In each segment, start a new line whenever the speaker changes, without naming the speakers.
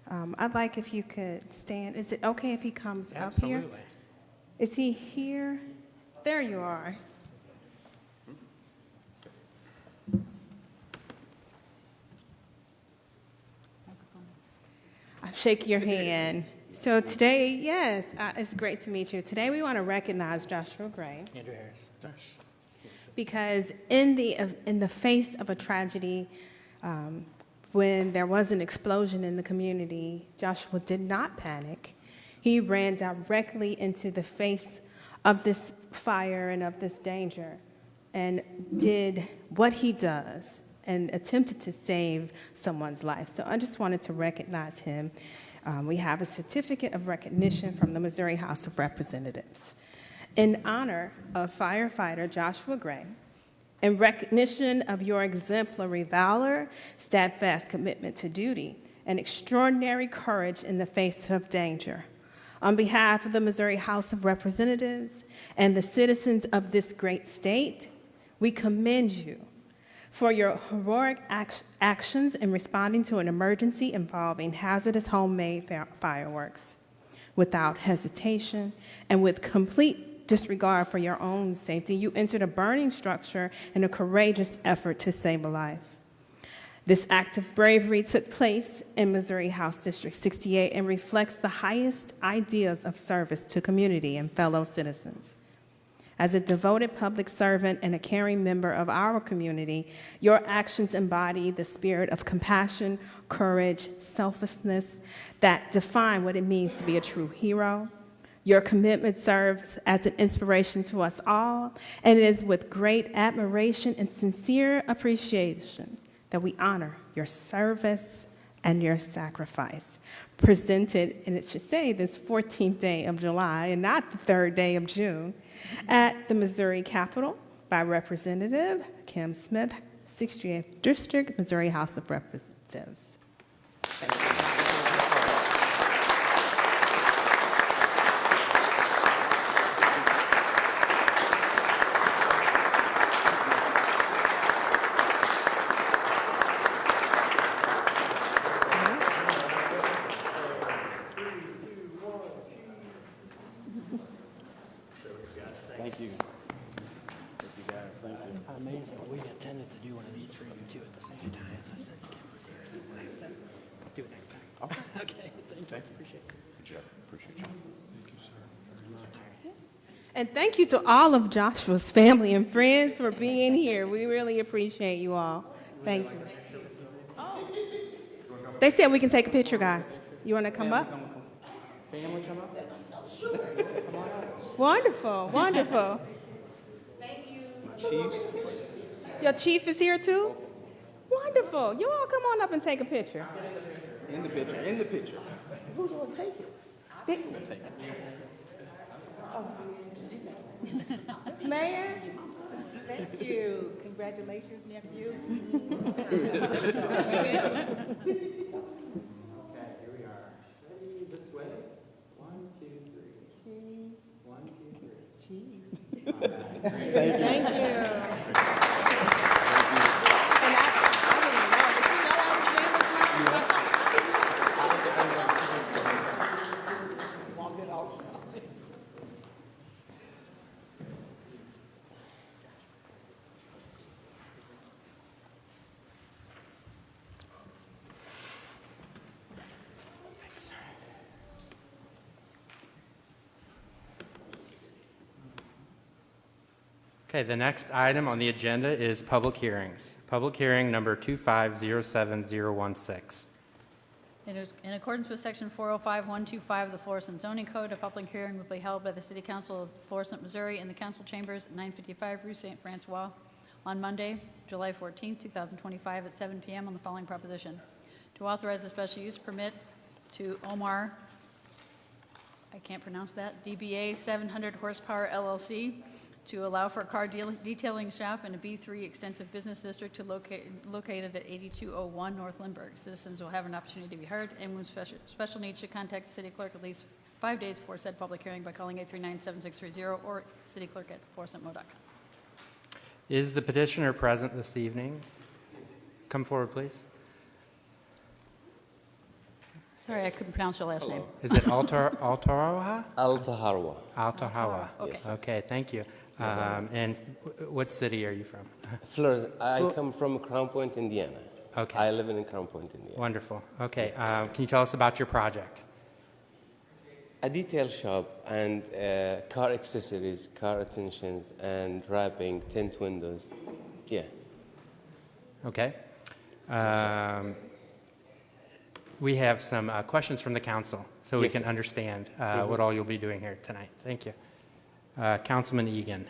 I'd like if you could stand. Is it okay if he comes up here?
Absolutely.
Is he here? There you are. I'm shaking your hand. So today, yes, it's great to meet you. Today we want to recognize Joshua Gray
Andrew Harris. Josh.
because in the face of a tragedy, when there was an explosion in the community, Joshua did not panic. He ran directly into the face of this fire and of this danger and did what he does and attempted to save someone's life. So I just wanted to recognize him. We have a certificate of recognition from the Missouri House of Representatives in honor of firefighter Joshua Gray, in recognition of your exemplary valor, steadfast commitment to duty, and extraordinary courage in the face of danger. On behalf of the Missouri House of Representatives and the citizens of this great state, we commend you for your heroic actions in responding to an emergency involving hazardous homemade fireworks. Without hesitation and with complete disregard for your own safety, you entered a burning structure in a courageous effort to save a life. This act of bravery took place in Missouri House District 68 and reflects the highest ideas of service to community and fellow citizens. As a devoted public servant and a caring member of our community, your actions embody the spirit of compassion, courage, selflessness that define what it means to be a true hero. Your commitment serves as an inspiration to us all, and it is with great admiration and sincere appreciation that we honor your service and your sacrifice. Presented, and it should say this 14th day of July and not the 3rd day of June, at the Missouri Capitol by Representative Kim Smith, 68th District, Missouri House of Representatives.
Thank you. Thank you, guys. Thank you.
Amazing. We intended to do one of these for you too at the same time. Since Kim was here, so we'll have to do it next time.
Okay.
Okay. Thank you. Appreciate it.
Good job. Appreciate you. Thank you, sir. Very much.
And thank you to all of Joshua's family and friends for being here. We really appreciate you all. Thank you. They said we can take a picture, guys. You want to come up?
Family come up?
Wonderful, wonderful.
Chiefs?
Your chief is here too? Wonderful. You all come on up and take a picture.
In the picture. In the picture. Who's going to take it? Take it.
Mayor?
Thank you. Congratulations, nephew.
Okay, here we are. Ready this way. 1, 2, 3. Cheese. 1, 2, 3. Cheese. All right. Great.
Thank you. And I didn't know. Did you know I was famous?
Walk it off.
Okay, the next item on the agenda is public hearings. Public hearing number 2507016.
In accordance with Section 405-125 of the Florissant Zoning Code, a public hearing will be held by the City Council of Florissant, Missouri in the council chambers at 955 Rue St. Francois on Monday, July 14, 2025 at 7 p.m. on the following proposition. To authorize a special use permit to Omar, I can't pronounce that, DBA 700 Horsepower LLC, to allow for a car detailing shop in a B3 extensive business district located at 8201 North Lindbergh. Citizens will have an opportunity to be heard, and when special needs should contact the city clerk at least 5 days before said public hearing by calling 839-7630 or cityclerk@florissantmo.com.
Is the petitioner present this evening? Come forward, please.
Sorry, I couldn't pronounce your last name.
Is it Altaraha?
Al-Taharwa.
Altarawa.
Okay.
Okay, thank you. And what city are you from?
Florissant. I come from Crown Point, Indiana.
Okay.
I live in Crown Point, Indiana.
Wonderful. Okay, can you tell us about your project?
A detail shop and car accessories, car attentions, and wrapping, tint windows. Yeah.
Okay. We have some questions from the council, so we
Yes,
can
sir.
understand what all you'll be doing here tonight. Thank you. Councilman Egan.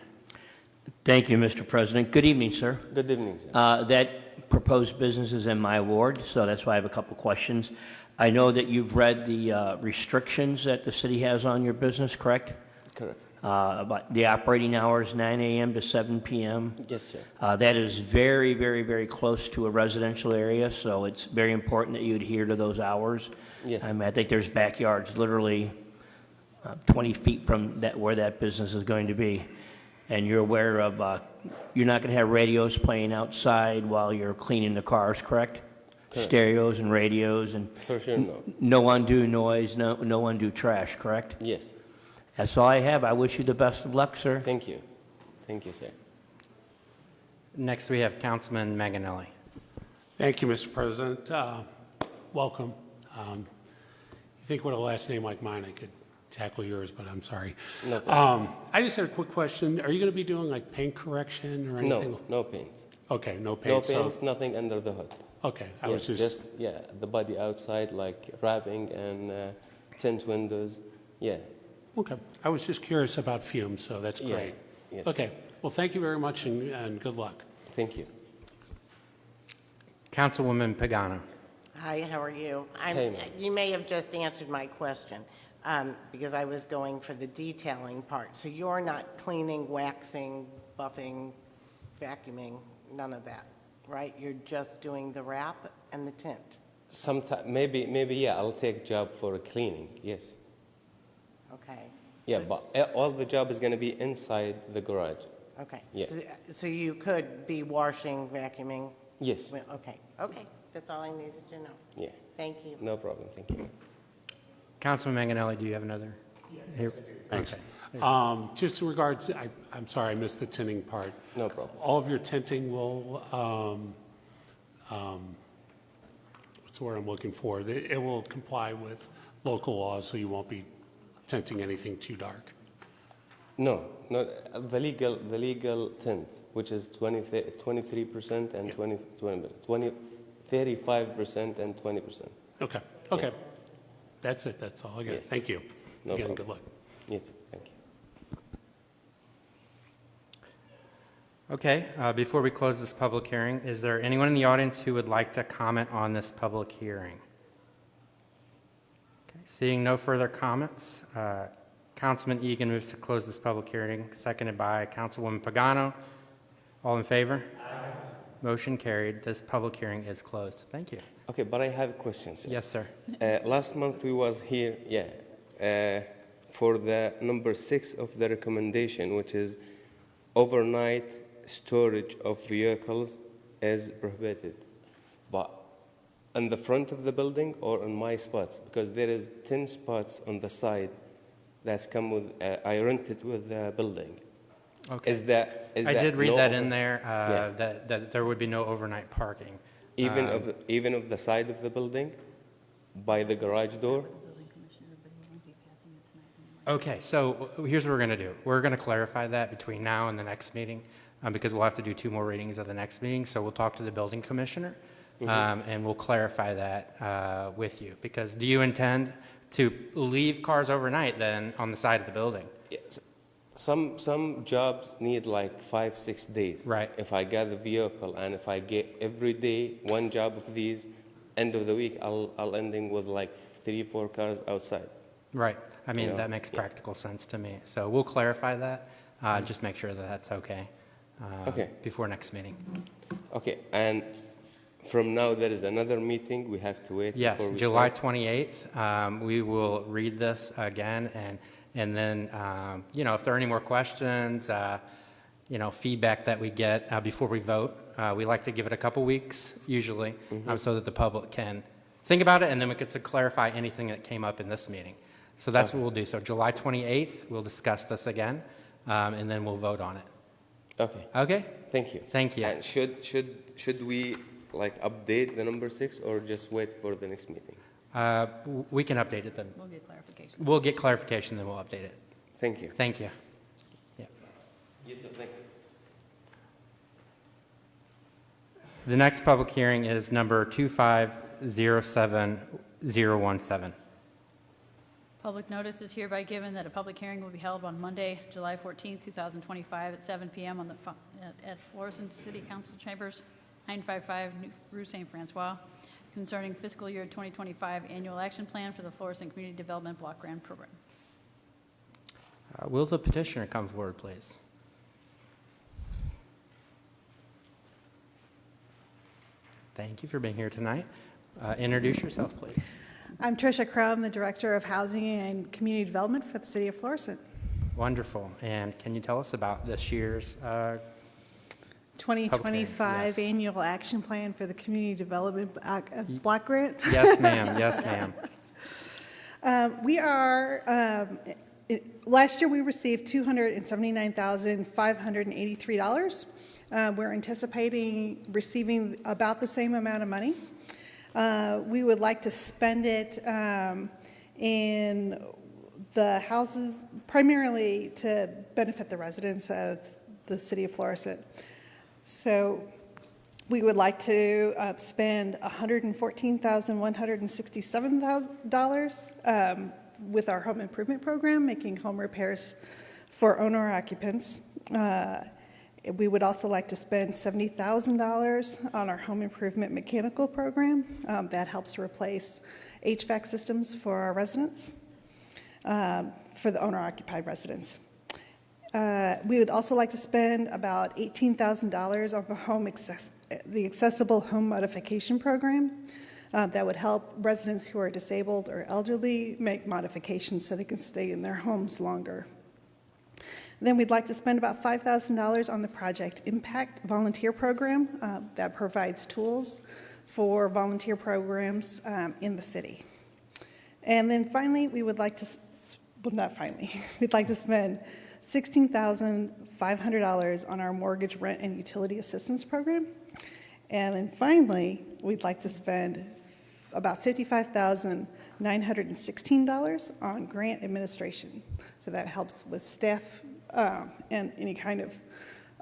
Thank you, Mr. President. Good evening, sir.
Good evening, sir.
That proposed business is in my ward, so that's why I have a couple questions. I know that you've read the restrictions that the city has on your business, correct?
Correct.
About the operating hours, 9 a.m. to 7 p.m.
Yes, sir.
That is very, very, very close to a residential area, so it's very important that you adhere to those hours.
Yes.
I mean, I think there's backyards literally 20 feet from where that business is going to be. And you're aware of, you're not going to have radios playing outside while you're cleaning the cars, correct?
Correct.
Stereos and radios and
For sure, no.
no undue noise, no undue trash, correct?
Yes.
That's all I have. I wish you the best of luck, sir.
Thank you. Thank you, sir.
Next, we have Councilman Manganelli.
Thank you, Mr. President. Welcome. You think with a last name like mine, I could tackle yours, but I'm sorry.
No problem.
I just had a quick question. Are you going to be doing like paint correction or anything?
No, no paints.
Okay, no
No
paint.
paints, nothing under the hood.
Okay, I
Yes,
was just,
yeah, the body outside, like wrapping and tint windows. Yeah.
okay. I was just curious about fumes, so that's
Yeah,
great.
yes.
Okay, well, thank you very much and good luck.
Thank you.
Councilwoman Pagano.
Hi, how are you?
Hey, ma'am.
You may have just answered my question, because I was going for the detailing part. So you're not cleaning, waxing, buffing, vacuuming, none of that, right? You're just doing the wrap and the tint?
Sometime, maybe, yeah, I'll take job for cleaning, yes.
Okay.
Yeah, but all the job is going to be inside the garage.
Okay.
Yeah.
So you could be washing, vacuuming?
Yes.
Well, okay, okay. That's all I needed to know.
Yeah,
Thank you.
no problem, thank you.
Councilman Manganelli, do you have another? Yes,
Thanks.
Okay.
Just in regards, I'm sorry, I missed the tinting part.
No problem.
All of your tinting will, what's the word I'm looking for? It will comply with local laws, so you won't be tinting anything too dark.
No, the legal tint, which is 23% and 35% and 20%.
Okay, okay. That's it, that's all I got.
Yes.
Thank you.
No
Again,
problem.
good luck.
Yes, thank you.
Okay, before we close this public hearing, is there anyone in the audience who would like to comment on this public hearing? Okay, seeing no further comments, Councilman Egan moves to close this public hearing, seconded by Councilwoman Pagano. All in favor? Aye. Motion carried. This public hearing is closed. Thank you.
Okay, but I have a question, sir.
Yes, sir.
Last month we was here, for the number 6 of the recommendation, which is overnight storage of vehicles is prohibited. But in the front of the building or in my spots? Because there is 10 spots on the side that's come with, I rented with the building.
Okay.
Is that
I did read
no
that
over-
in there,
Yeah.
that there would be no overnight parking.
Even of the side of the building, by the garage door?
Okay, so here's what we're going to do. We're going to clarify that between now and the next meeting, because we'll have to do 2 more readings at the next meeting. So we'll talk to the building commissioner, and we'll clarify that with you. Because do you intend to leave cars overnight then on the side of the building?
Yes. Some jobs need like 5-6 days.
Right.
If I get the vehicle and if I get every day one job of these, end of the week I'll ending with like 3-4 cars outside.
Right. I mean,
You know,
that makes
yeah.
practical sense to me. So we'll clarify that. Just make sure that that's okay.
Okay.
Before next meeting.
Okay, and from now there is another meeting we have to wait.
Yes,
before we
July
start?
28th. We will read this again, and then, if there are any more questions, feedback that we get before we vote, we like to give it a couple weeks, usually, so that the public can think about it, and then we get to clarify anything that came up in this meeting. So that's what we'll do. So July 28th, we'll discuss this again, and then we'll vote on it.
Okay,
Okay?
thank you.
Thank you.
And should we like update the number 6 or just wait for the next meeting?
We can update it then.
We'll get clarification.
We'll get clarification, then we'll update it.
Thank you.
Thank you. Yeah.
You too, thank you.
The next public hearing is number 2507017.
Public notice is hereby given that a public hearing will be held on Monday, July 14, 2025, at 7 p.m. At Florissant City Council Chambers, 955 Rue St. Francois, concerning fiscal year 2025 annual action plan for the Florissant Community Development Block Grant Program.
Will the petitioner come forward, please? Thank you for being here tonight. Introduce yourself, please.
I'm Tricia Crow. I'm the Director of Housing and Community Development for the City of Florissant.
Wonderful. And can you tell us about this year's
2025
yes.
Annual Action Plan for the Community Development Block Grant.
Yes, ma'am. Yes, ma'am.
Last year we received $279,583. We're anticipating receiving about the same amount of money. We would like to spend it in the houses primarily to benefit the residents of the city of Florissant. So we would like to spend $114,167 with our home improvement program, making home repairs for owner occupants. We would also like to spend $70,000 on our home improvement mechanical program. That helps to replace HVAC systems for our residents, for the owner-occupied residents. We would also like to spend about $18,000 on the accessible home modification program. That would help residents who are disabled or elderly make modifications so they can stay in their homes longer. Then we'd like to spend about $5,000 on the Project Impact volunteer program that provides tools for volunteer programs in the city. And then finally, we would like to, well, not finally, we'd like to spend $16,500 on our mortgage rent and utility assistance program. And then finally, we'd like to spend about $55,916 on grant administration. So that helps with staff and any kind of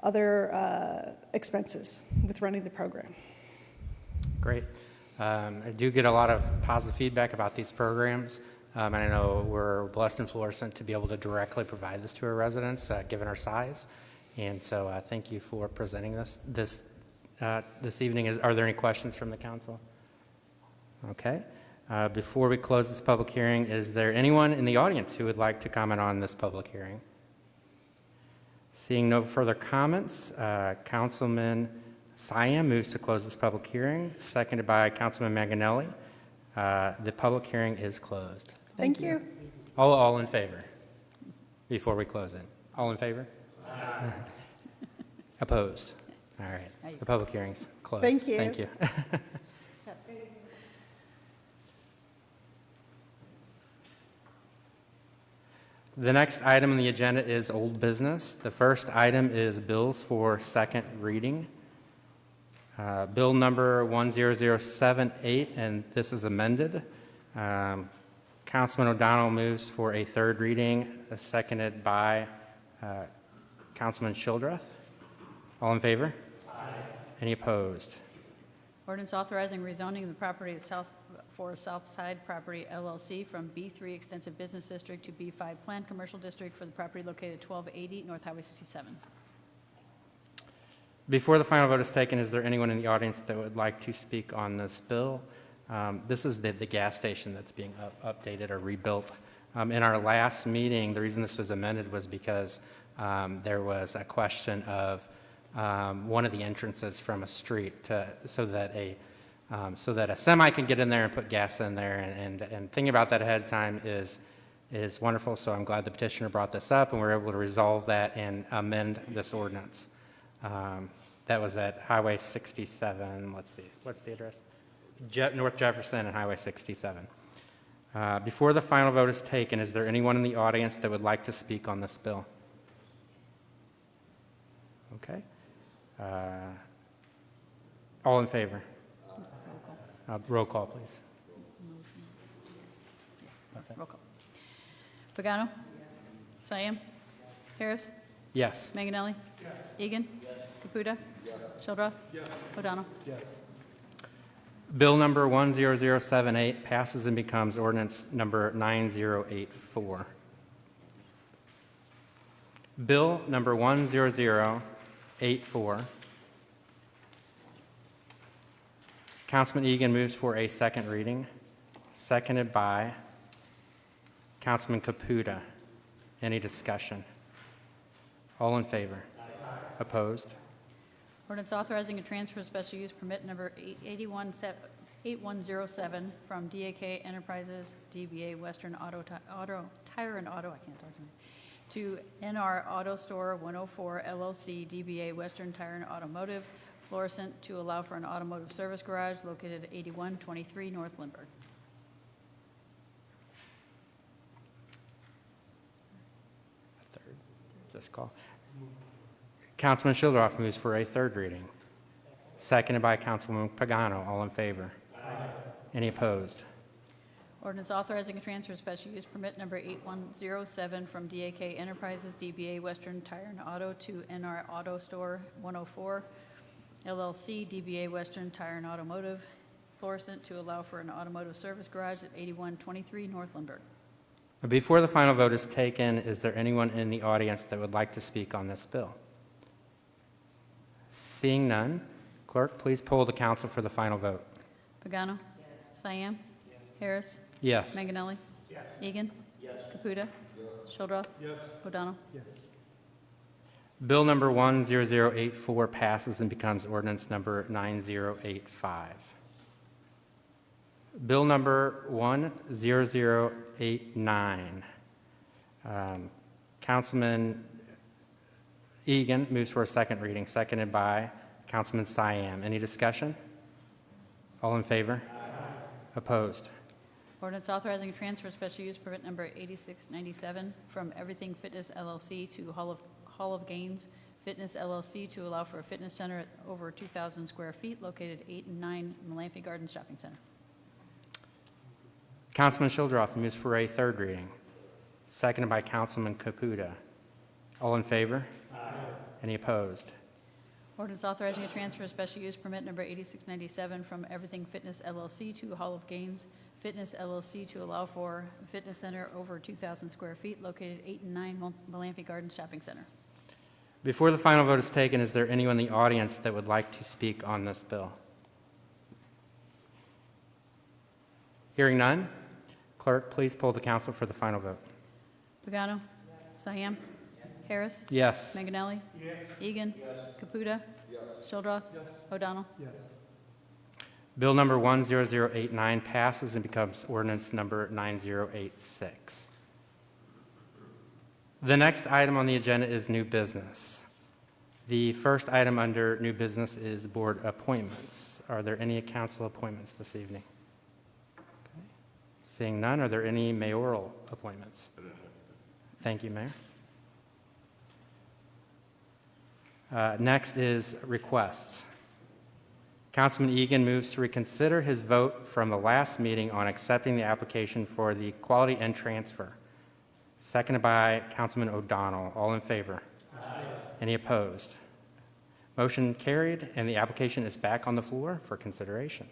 other expenses with running the program.
Great. I do get a lot of positive feedback about these programs. And I know we're blessed in Florissant to be able to directly provide this to our residents, given our size. And so thank you for presenting this evening. Are there any questions from the council? Okay. Before we close this public hearing, is there anyone in the audience who would like to comment on this public hearing? Seeing no further comments, Councilman Siam moves to close this public hearing, seconded by Councilman Manganelli. The public hearing is closed.
Thank you.
All in favor? Before we close it. All in favor? Opposed? All right. The public hearing's closed.
Thank you.
Thank you. The next item on the agenda is old business. The first item is bills for second reading. Bill number 10078, and this is amended. Councilman O'Donnell moves for a third reading, seconded by Councilman Childreth. All in favor? Aye. Any opposed?
Ordinance authorizing rezoning of the property for Southside Property LLC from B3 Extensive Business District to B5 Planned Commercial District for the property located at 1280 North Highway 67.
Before the final vote is taken, is there anyone in the audience that would like to speak on this bill? This is the gas station that's being updated or rebuilt. In our last meeting, the reason this was amended was because there was a question of one of the entrances from a street so that a semi can get in there and put gas in there. And thinking about that ahead of time is wonderful. So I'm glad the petitioner brought this up and we're able to resolve that and amend this ordinance. That was at Highway 67. Let's see, what's the address? North Jefferson and Highway 67. Before the final vote is taken, is there anyone in the audience that would like to speak on this bill? Okay. All in favor? Roll call, please.
Roll call. Pagano? Siam? Harris?
Yes.
Manganelli? Egan? Caputa? Shildroth? O'Donnell?
Bill number 10078 passes and becomes ordinance number 9084. Bill number 10084. Councilman Egan moves for a second reading, seconded by Councilman Caputa. Any discussion? All in favor? Opposed?
Ordinance authorizing a transfer of special use permit number 8107 from DAK Enterprises, DBA Western Tire and Auto, I can't talk tonight, to NR Auto Store 104 LLC, DBA Western Tire and Automotive, Florissant, to allow for an automotive service garage located at 8123 North Lindbergh.
Third. Just call. Councilman Shildroff moves for a third reading. Seconded by Councilwoman Pagano. All in favor? Any opposed?
Ordinance authorizing a transfer of special use permit number 8107 from DAK Enterprises, DBA Western Tire and Auto, to NR Auto Store 104 LLC, DBA Western Tire and Automotive, Florissant, to allow for an automotive service garage at 8123 North Lindbergh.
Before the final vote is taken, is there anyone in the audience that would like to speak on this bill? Seeing none, clerk, please poll the council for the final vote.
Pagano? Siam? Harris?
Yes.
Manganelli? Egan? Caputa? Shildroth? O'Donnell?
Bill number 10084 passes and becomes ordinance number 9085. Bill number 10089. Councilman Egan moves for a second reading, seconded by Councilman Siam. Any discussion? All in favor? Opposed?
Ordinance authorizing a transfer of special use permit number 8697 from Everything Fitness LLC to Hall of Gains Fitness LLC, to allow for a fitness center at over 2,000 square feet located at 8 and 9 Malamphy Gardens Shopping Center.
Councilman Shildroth moves for a third reading, seconded by Councilman Caputa. All in favor? Any opposed?
Ordinance authorizing a transfer of special use permit number 8697 from Everything Fitness LLC to Hall of Gains Fitness LLC, to allow for a fitness center over 2,000 square feet located at 8 and 9 Malamphy Gardens Shopping Center.
Before the final vote is taken, is there anyone in the audience that would like to speak on this bill? Hearing none, clerk, please poll the council for the final vote.
Pagano? Siam? Harris?
Yes.
Manganelli? Egan? Caputa? Shildroth? O'Donnell?
Bill number 10089 passes and becomes ordinance number 9086. The next item on the agenda is new business. The first item under new business is board appointments. Are there any council appointments this evening? Okay. Seeing none, are there any mayoral appointments? Thank you, Mayor. Next is requests. Councilman Egan moves to reconsider his vote from the last meeting on accepting the application for the quality and transfer. Seconded by Councilman O'Donnell. All in favor? Aye. Any opposed? Motion carried, and the application is back on the floor for consideration.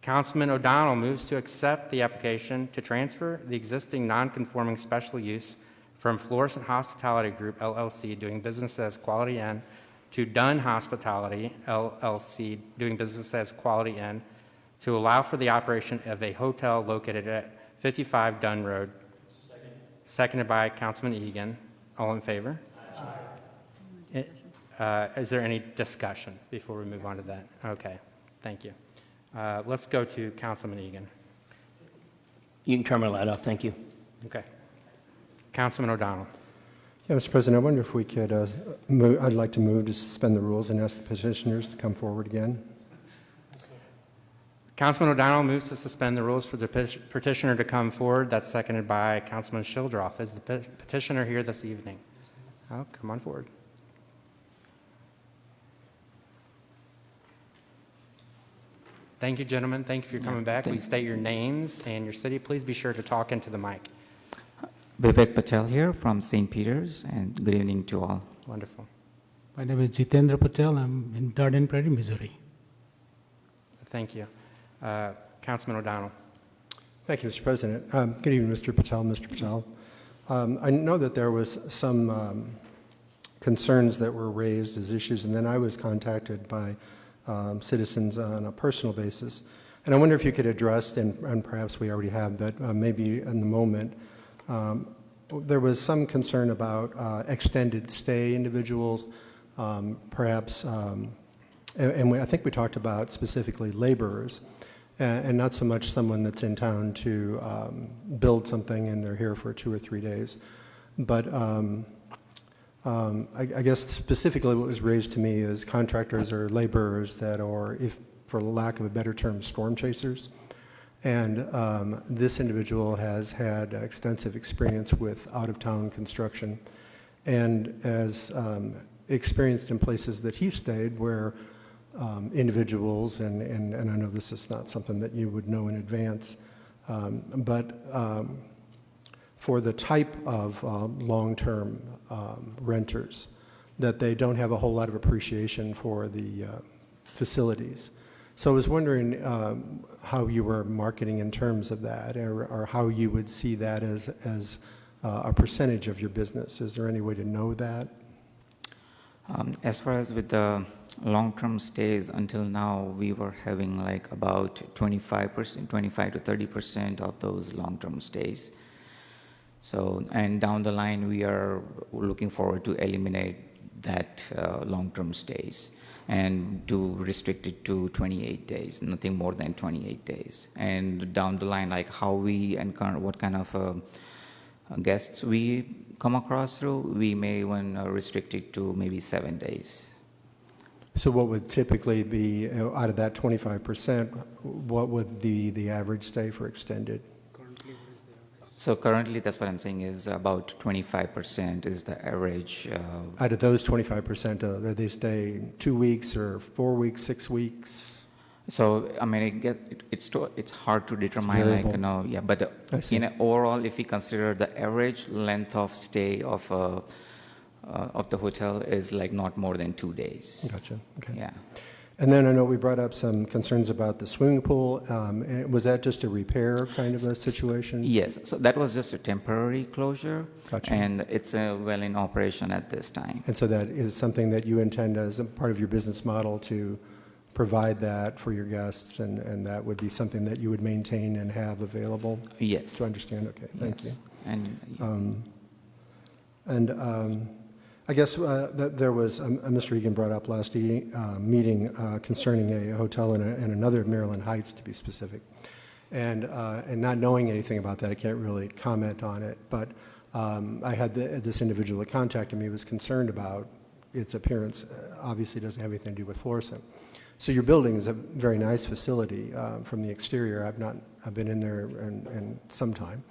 Councilman O'Donnell moves to accept the application to transfer the existing non-conforming special use from Florissant Hospitality Group, LLC, doing business as Quality Inn, to Dunn Hospitality, LLC, doing business as Quality Inn, to allow for the operation of a hotel located at 55 Dunn Road. Seconded by Councilman Egan. All in favor? Is there any discussion before we move on to that? Okay, thank you. Let's go to Councilman Egan.
You can turn my light off, thank you.
Okay. Councilman O'Donnell.
Yeah, Mr. President, I wonder if we could, I'd like to move to suspend the rules and ask the petitioners to come forward again.
Councilman O'Donnell moves to suspend the rules for the petitioner to come forward. That's seconded by Councilman Schildroff. Is the petitioner here this evening? Oh, come on forward. Thank you, gentlemen. Thank you for coming back. Please state your names and your city. Please be sure to talk into the mic.
Vivek Patel here from St. Peter's, and good evening to all.
Wonderful.
My name is Jitendra Patel. I'm in Garden Prairie, Missouri.
Thank you. Councilman O'Donnell.
Thank you, Mr. President. Good evening, Mr. Patel, Mr. Patel. I know that there was some concerns that were raised as issues, and then I was contacted by citizens on a personal basis. And I wonder if you could address, and perhaps we already have, but maybe in the moment, there was some concern about extended stay individuals, perhaps, I think we talked about specifically laborers, and not so much someone that's in town to build something and they're here for 2 or 3 days. But I guess specifically what was raised to me is contractors or laborers that are, if for lack of a better term, storm chasers. And this individual has had extensive experience with out-of-town construction and has experienced in places that he stayed where individuals, and I know this is not something that you would know in advance, but for the type of long-term renters, that they don't have a whole lot of appreciation for the facilities. So I was wondering how you were marketing in terms of that, or how you would see that as a percentage of your business. Is there any way to know that?
As far as with the long-term stays, until now, we were having like about 25%, 25 to 30% of those long-term stays. So, and down the line, we are looking forward to eliminate that long-term stays and to restrict it to 28 days, nothing more than 28 days. And down the line, like how we encounter, what kind of guests we come across through, we may even restrict it to maybe 7 days.
So what would typically be, out of that 25%, what would be the average stay for extended?
So currently, that's what I'm saying, is about 25% is the average.
Out of those 25%, are they staying 2 weeks or 4 weeks, 6 weeks?
So I mean, it's hard to determine, like, you know, yeah. But overall, if we consider the average length of stay of the hotel is like not more than 2 days.
Gotcha. Okay.
Yeah.
And then I know we brought up some concerns about the swimming pool. Was that just a repair kind of a situation?
Yes. So that was just a temporary closure.
Gotcha.
And it's well in operation at this time.
And so that is something that you intend as a part of your business model to provide that for your guests, and that would be something that you would maintain and have available?
Yes.
To understand, okay, thank you.
And
I guess that there was, Mr. Egan brought up last meeting concerning a hotel in another Maryland Heights, to be specific. And not knowing anything about that, I can't really comment on it. But I had this individual that contacted me was concerned about its appearance. Obviously, doesn't have anything to do with Florissant. So your building is a very nice facility from the exterior. I've been in there in some time.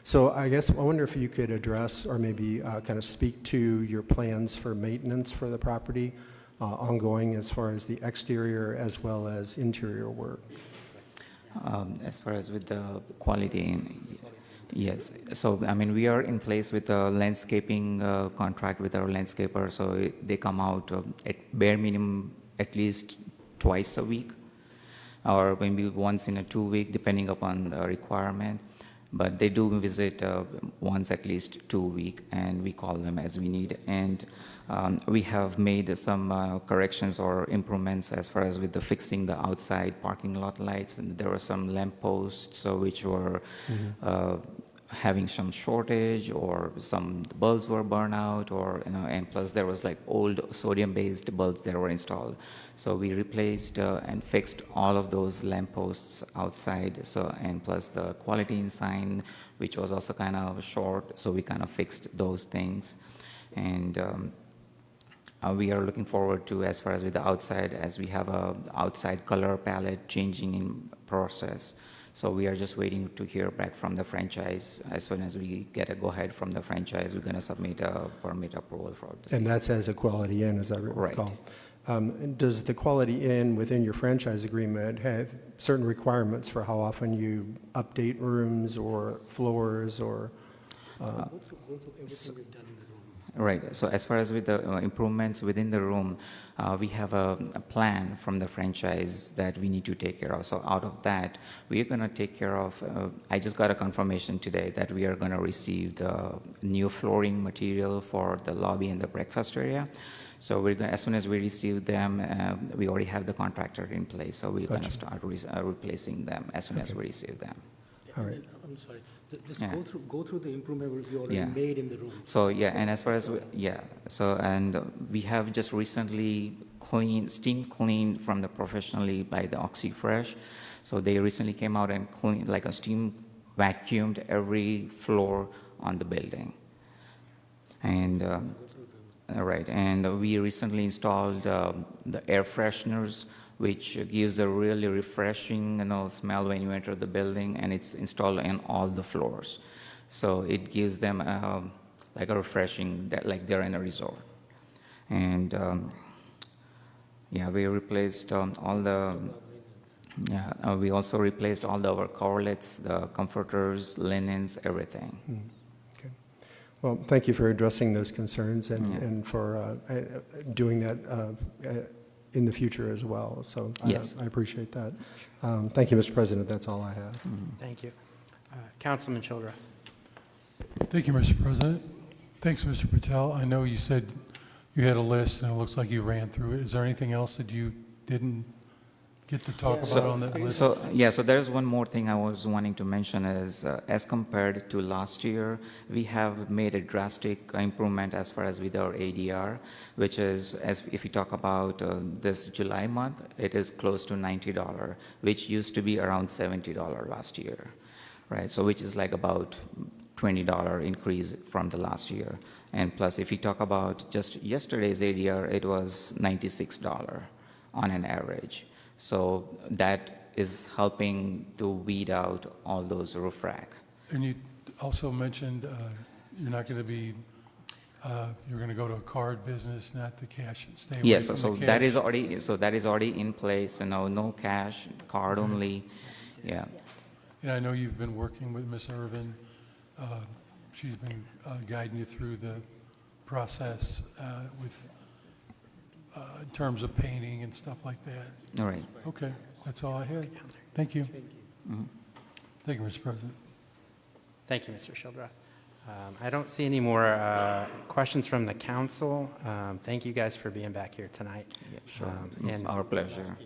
So I guess I wonder if you could address or maybe kind of speak to your plans for maintenance for the property ongoing as far as the exterior as well as interior work.
As far as with the quality, yes. So I mean, we are in place with a landscaping contract with our landscaper. So they come out at bare minimum at least twice a week, or maybe once in a 2 week, depending upon the requirement. But they do visit once at least 2 week, and we call them as we need. And we have made some corrections or improvements as far as with the fixing the outside parking lot lights. And there were some lamp posts which were having some shortage, or some bulbs were burned out, or and plus there was like old sodium-based bulbs that were installed. So we replaced and fixed all of those lamp posts outside. So, and plus the quality sign, which was also kind of short, so we kind of fixed those things. And we are looking forward to, as far as with the outside, as we have a outside color palette changing in process. So we are just waiting to hear back from the franchise. As soon as we get a go-ahead from the franchise, we're going to submit a permit approval for the
And that's as a Quality Inn, as I recall. And does the Quality Inn within your franchise agreement have certain requirements for how often you update rooms or floors or?
Right. So as far as with the improvements within the room, we have a plan from the franchise that we need to take care of. So out of that, we are going to take care of, I just got a confirmation today that we are going to receive the new flooring material for the lobby and the breakfast area. So we're going, as soon as we receive them, we already have the contractor in place. So we're going to start replacing them as soon as we receive them.
All right.
I'm sorry, just
Yeah.
go through the improvement we already
Yeah.
made in the room.
So yeah, and as far as we have just recently steam cleaned from the professionally by the OxyFresh. So they recently came out and cleaned, like a steam vacuumed every floor on the building. And right, and we recently installed the air fresheners, which gives a really refreshing, smell when you enter the building, and it's installed in all the floors. So it gives them like a refreshing, like they're in a resort. And yeah, we replaced all the, we also replaced all our coverlets, the comforters, linens, everything.
Okay. Well, thank you for addressing those concerns and for doing that in the future as well. So
Yes.
I appreciate that. Thank you, Mr. President. That's all I have.
Thank you. Councilman Childress.
Thank you, Mr. President. Thanks, Mr. Patel. I know you said you had a list, and it looks like you ran through it. Is there anything else that you didn't get to talk about on that list?
So there's one more thing I was wanting to mention is, as compared to last year, we have made a drastic improvement as far as with our ADR, which is, as if you talk about this July month, it is close to $90, which used to be around $70 last year, right? So which is like about $20 increase from the last year. And plus, if you talk about just yesterday's ADR, it was $96 on an average. So that is helping to weed out all those roof rack.
And you also mentioned you're not going to be, you're going to go to a card business, not the cash. Stay away
Yes,
from
so
the
that
cash.
is already in place. No cash, card only. Yeah.
And I know you've been working with Ms. Irvin. She's been guiding you through the process with in terms of painting and stuff like that.
All right.
Okay, that's all I had. Thank you. Thank you, Mr. President.
Thank you, Mr. Childress. I don't see any more questions from the council. Thank you guys for being back here tonight.
Yeah, sure. It's our pleasure.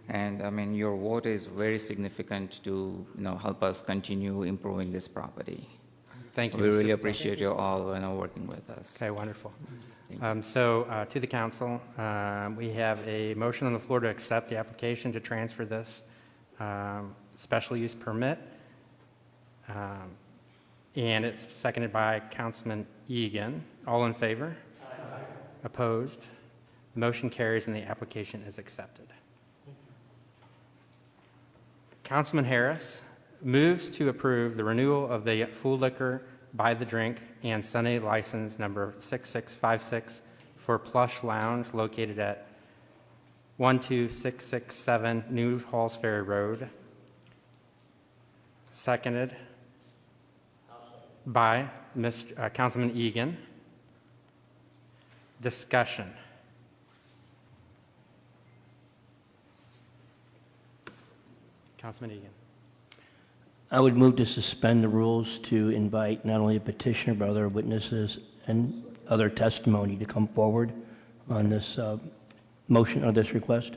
And I mean, your vote is very significant to help us continue improving this property.
Thank you.
We
Mr.
really appreciate you all working with us.
Okay, wonderful. So to the council, we have a motion on the floor to accept the application to transfer this special use permit. And it's seconded by Councilman Egan. All in favor? Aye. Opposed? The motion carries and the application is accepted. Councilman Harris moves to approve the renewal of the full liquor by the drink and Sunday license number 6656 for Plush Lounge located at 12667 New Halls Ferry Road. Seconded by Councilman Egan. Discussion. Councilman Egan.
I would move to suspend the rules to invite not only the petitioner, but other witnesses and other testimony to come forward on this motion or this request.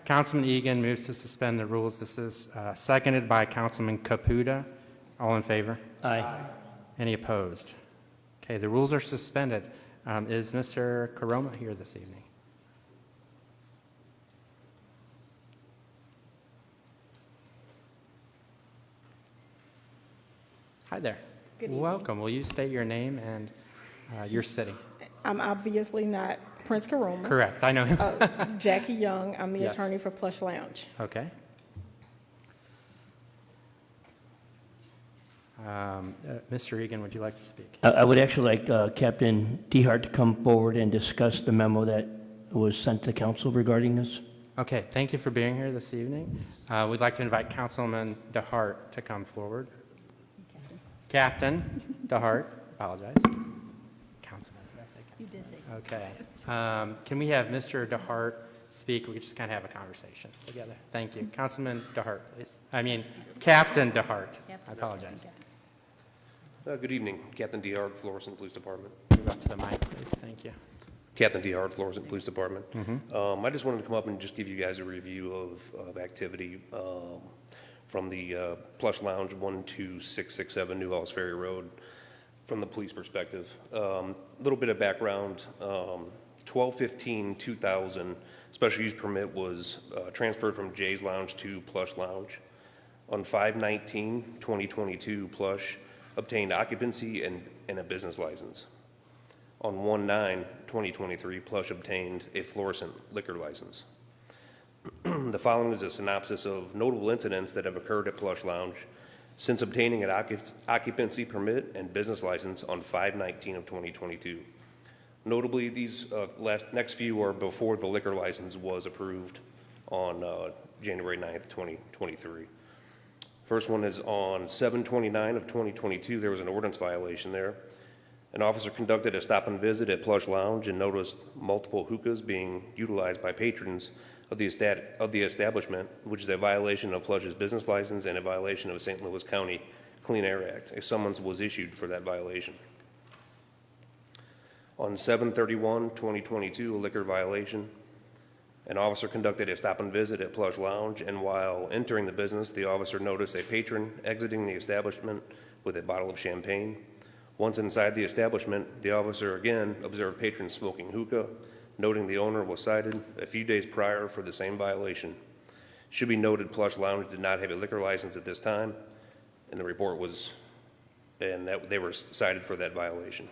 Councilman Egan moves to suspend the rules. This is seconded by Councilman Caputa. All in favor?
Aye.
Any opposed? Okay, the rules are suspended. Is Mr. Caroma here this evening? Hi there.
Good evening.
Welcome. Will you state your name and your city?
I'm obviously not Prince Karoma.
Correct, I know him.
Jackie Young, I'm the
Yes.
attorney for Plush Lounge.
Okay. Mr. Egan, would you like to speak?
I would actually like Captain DeHart to come forward and discuss the memo that was sent to council regarding this.
Okay, thank you for being here this evening. We'd like to invite Councilman DeHart to come forward. Captain DeHart, apologize. Councilman, did I say Captain?
You did say.
Okay. Can we have Mr. DeHart speak? We could just kind of have a conversation together. Thank you. Councilman DeHart, please. I mean, Captain DeHart. I apologize.
Good evening, Captain DeHart, Florissant Police Department.
Move up to the mic, please. Thank you.
Captain DeHart, Florissant Police Department. I just wanted to come up and just give you guys a review of activity from the Plush Lounge 12667 New Halls Ferry Road from the police perspective. A little bit of background. 12/15/2000, special use permit was transferred from Jay's Lounge to Plush Lounge. On 5/19/2022, Plush obtained occupancy and a business license. On 1/9/2023, Plush obtained a Florissant liquor license. The following is a synopsis of notable incidents that have occurred at Plush Lounge since obtaining an occupancy permit and business license on 5/19/2022. Notably, these next few are before the liquor license was approved on January 9th, 2023. First one is on 7/29/2022. There was an ordinance violation there. An officer conducted a stop and visit at Plush Lounge and noticed multiple hookahs being utilized by patrons of the establishment, which is a violation of Plush's business license and a violation of St. Louis County Clean Air Act. A summons was issued for that violation. On 7/31/2022, a liquor violation. An officer conducted a stop and visit at Plush Lounge, and while entering the business, the officer noticed a patron exiting the establishment with a bottle of champagne. Once inside the establishment, the officer again observed patrons smoking hookah, noting the owner was cited a few days prior for the same violation. Should be noted, Plush Lounge did not have a liquor license at this time, and the report was, and that they were cited for that violation.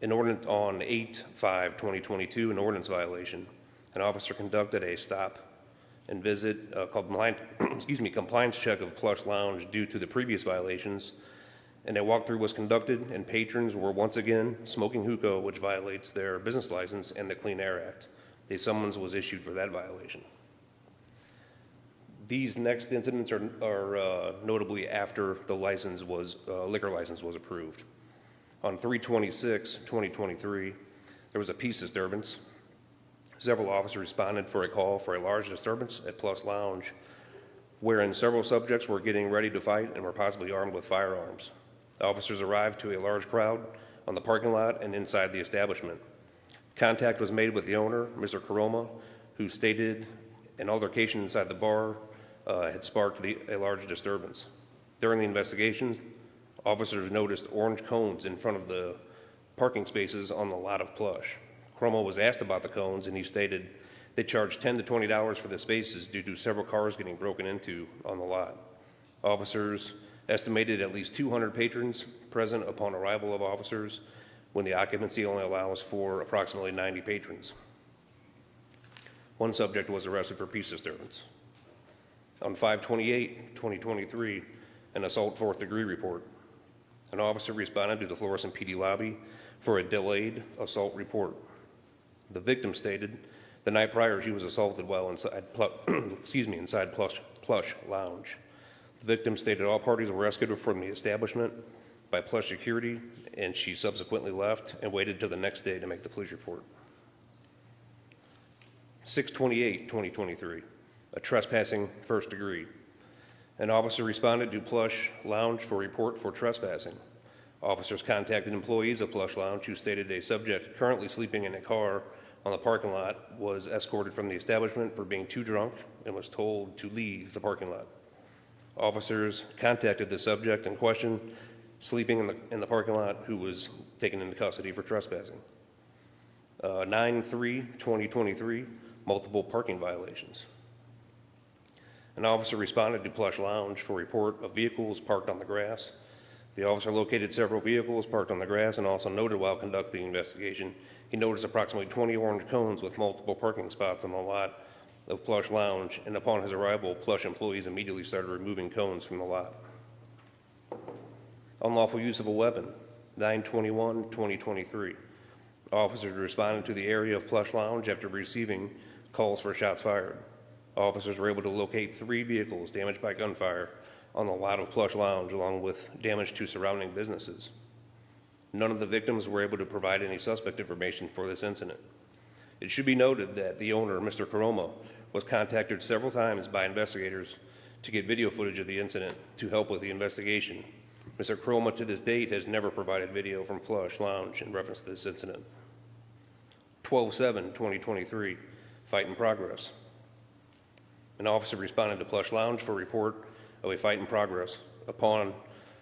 An ordinance on 8/5/2022, an ordinance violation. An officer conducted a stop and visit, compliance check of Plush Lounge due to the previous violations, and a walkthrough was conducted, and patrons were once again smoking hookah, which violates their business license and the Clean Air Act. A summons was issued for that violation. These next incidents are notably after the liquor license was approved. On 3/26/2023, there was a peace disturbance. Several officers responded for a call for a large disturbance at Plush Lounge, wherein several subjects were getting ready to fight and were possibly armed with firearms. The officers arrived to a large crowd on the parking lot and inside the establishment. Contact was made with the owner, Mr. Karoma, who stated an altercation inside the bar had sparked a large disturbance. During the investigation, officers noticed orange cones in front of the parking spaces on the lot of Plush. Karoma was asked about the cones, and he stated they charged $10 to $20 for the spaces due to several cars getting broken into on the lot. Officers estimated at least 200 patrons present upon arrival of officers, when the occupancy only allows for approximately 90 patrons. One subject was arrested for peace disturbance. On 5/28/2023, an assault 4th degree report. An officer responded to the Florissant PD lobby for a delayed assault report. The victim stated the night prior she was assaulted while inside Plush Lounge. The victim stated all parties were escorted from the establishment by Plush security, and she subsequently left and waited till the next day to make the police report. 6/28/2023, a trespassing 1st degree. An officer responded to Plush Lounge for a report for trespassing. Officers contacted employees of Plush Lounge who stated a subject currently sleeping in a car on the parking lot was escorted from the establishment for being too drunk and was told to leave the parking lot. Officers contacted the subject in question, sleeping in the parking lot, who was taken into custody for trespassing. 9/3/2023, multiple parking violations. An officer responded to Plush Lounge for a report of vehicles parked on the grass. The officer located several vehicles parked on the grass and also noted while conducting the investigation, he noticed approximately 20 orange cones with multiple parking spots on the lot of Plush Lounge, and upon his arrival, Plush employees immediately started removing cones from the lot. Unlawful use of a weapon, 9/21/2023. Officers responded to the area of Plush Lounge after receiving calls for shots fired. Officers were able to locate 3 vehicles damaged by gunfire on the lot of Plush Lounge, along with damage to surrounding businesses. None of the victims were able to provide any suspect information for this incident. It should be noted that the owner, Mr. Caroma, was contacted several times by investigators to get video footage of the incident to help with the investigation. Mr. Caroma, to this date, has never provided video from Plush Lounge in reference to this incident. 12/7/2023, fight in progress. An officer responded to Plush Lounge for a report of a fight in progress. Upon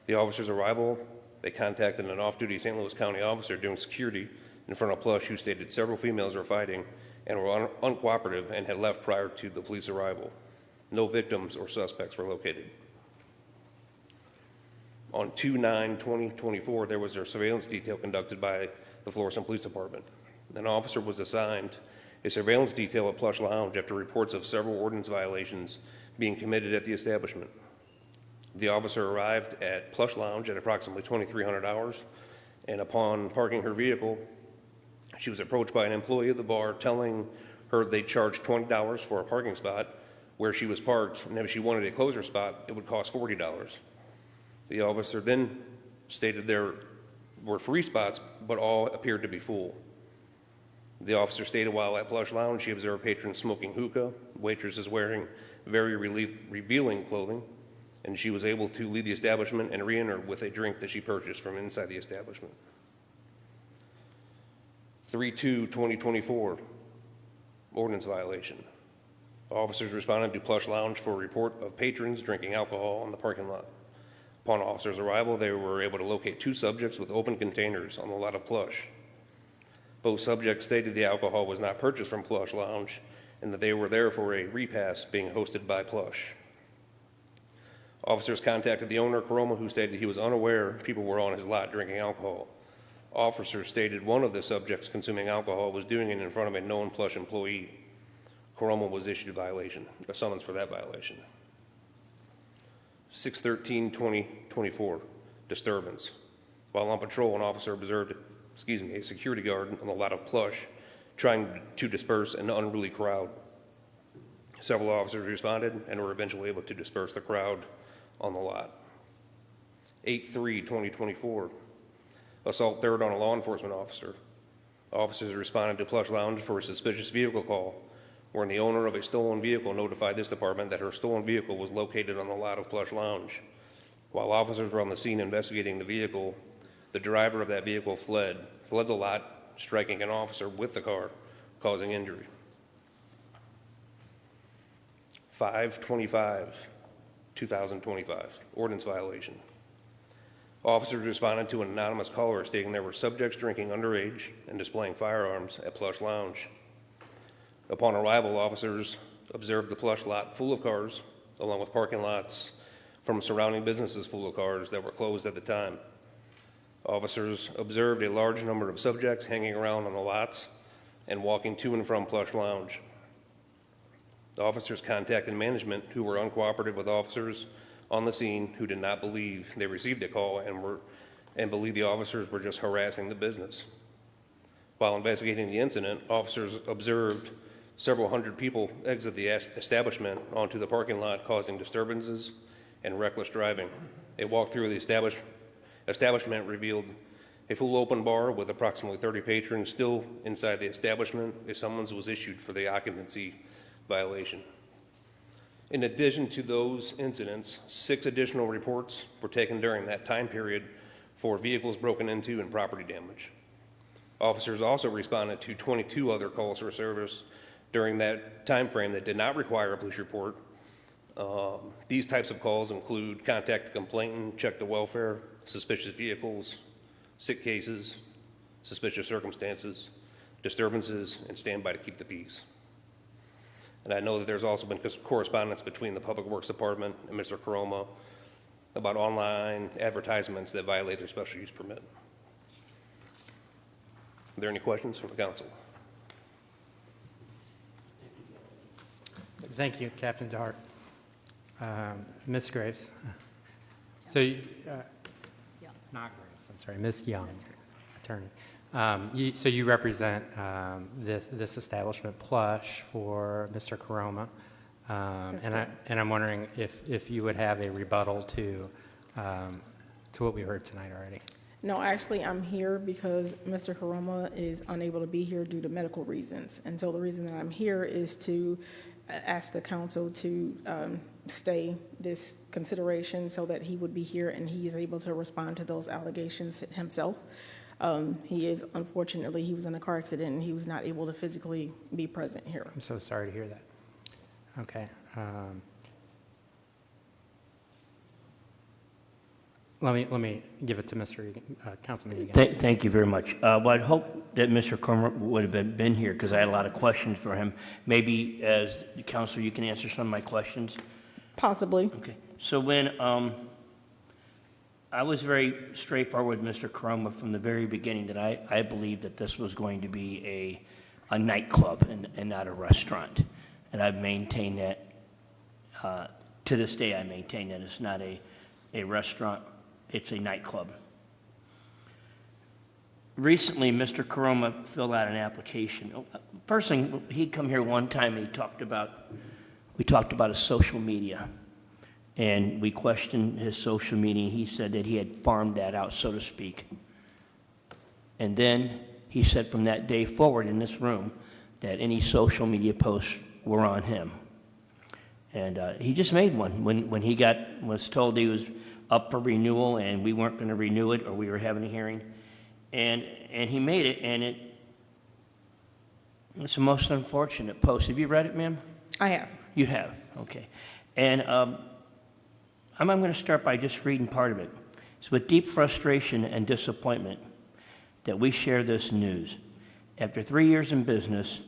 the officer's arrival, they contacted an off-duty St. Louis County officer doing security in front of Plush, who stated several females were fighting and were uncooperative and had left prior to the police arrival. No victims or suspects were located. On 2/9/2024, there was a surveillance detail conducted by the Florissant Police Department. An officer was assigned a surveillance detail at Plush Lounge after reports of several ordinance violations being committed at the establishment. The officer arrived at Plush Lounge at approximately 2300 hours, and upon parking her vehicle, she was approached by an employee of the bar telling her they charged $20 for a parking spot where she was parked, and if she wanted a closer spot, it would cost $40. The officer then stated there were free spots, but all appeared to be full. The officer stated while at Plush Lounge, she observed patrons smoking hookah, waitresses wearing very revealing clothing, and she was able to leave the establishment and re-enter with a drink that she purchased from inside the establishment. 3/2/2024, ordinance violation. Officers responded to Plush Lounge for a report of patrons drinking alcohol in the parking lot. Upon officers' arrival, they were able to locate 2 subjects with open containers on the lot of Plush. Both subjects stated the alcohol was not purchased from Plush Lounge and that they were there for a repast being hosted by Plush. Officers contacted the owner, Caroma, who stated he was unaware people were on his lot drinking alcohol. Officers stated one of the subjects consuming alcohol was doing it in front of a known Plush employee. Caroma was issued a summons for that violation. 6/13/2024, disturbance. While on patrol, an officer observed, a security guard on the lot of Plush trying to disperse an unruly crowd. Several officers responded and were eventually able to disperse the crowd on the lot. 8/3/2024, assault third on a law enforcement officer. Officers responded to Plush Lounge for a suspicious vehicle call, wherein the owner of a stolen vehicle notified this department that her stolen vehicle was located on the lot of Plush Lounge. While officers were on the scene investigating the vehicle, the driver of that vehicle fled the lot, striking an officer with the car, causing injury. 5/25/2025, ordinance violation. Officers responded to an anonymous caller stating there were subjects drinking underage and displaying firearms at Plush Lounge. Upon arrival, officers observed the Plush lot full of cars, along with parking lots from surrounding businesses full of cars that were closed at the time. Officers observed a large number of subjects hanging around on the lots and walking to and from Plush Lounge. The officers contacted management, who were uncooperative with officers on the scene who did not believe they received a call and believed the officers were just harassing the business. While investigating the incident, officers observed several hundred people exit the establishment onto the parking lot, causing disturbances and reckless driving. A walk through the establishment revealed a full open bar with approximately 30 patrons still inside the establishment. A summons was issued for the occupancy violation. In addition to those incidents, 6 additional reports were taken during that time period for vehicles broken into and property damage. Officers also responded to 22 other calls for service during that time frame that did not require a police report. These types of calls include contact the complainant, check the welfare, suspicious vehicles, sick cases, suspicious circumstances, disturbances, and stand by to keep the peace. And I know that there's also been correspondence between the Public Works Department and Mr. Caroma about online advertisements that violate their special use permit. Are there any questions from the council?
Thank you, Captain Dart. Ms. Graves. So, not Graves, I'm sorry, Ms. Young, attorney. So you represent this establishment, Plush, for Mr. Caroma. And I'm wondering if you would have a rebuttal to what we heard tonight already.
No, actually, I'm here because Mr. Caroma is unable to be here due to medical reasons. And so the reason that I'm here is to ask the council to stay this consideration so that he would be here and he is able to respond to those allegations himself. Unfortunately, he was in a car accident and he was not able to physically be present here.
I'm so sorry to hear that. Okay. Let me give it to Mr. Councilman again.
Thank you very much. Well, I'd hope that Mr. Cromer would have been here because I had a lot of questions for him. Maybe as the counselor, you can answer some of my questions?
Possibly.
Okay. So when I was very straightforward with Mr. Caroma from the very beginning that I believed that this was going to be a nightclub and not a restaurant. And I've maintained that, to this day I maintain that it's not a restaurant, it's a nightclub. Recently, Mr. Caroma filled out an application. First thing, he'd come here one time and we talked about his social media. And we questioned his social media. He said that he had farmed that out, so to speak. And then he said from that day forward in this room that any social media posts were on him. And he just made one when he was told he was up for renewal and we weren't going to renew it or we were having a hearing. And he made it, and it's the most unfortunate post. Have you read it, ma'am?
I have.
You have, okay. And I'm going to start by just reading part of it. It's with deep frustration and disappointment that we share this news. After 3 years in business,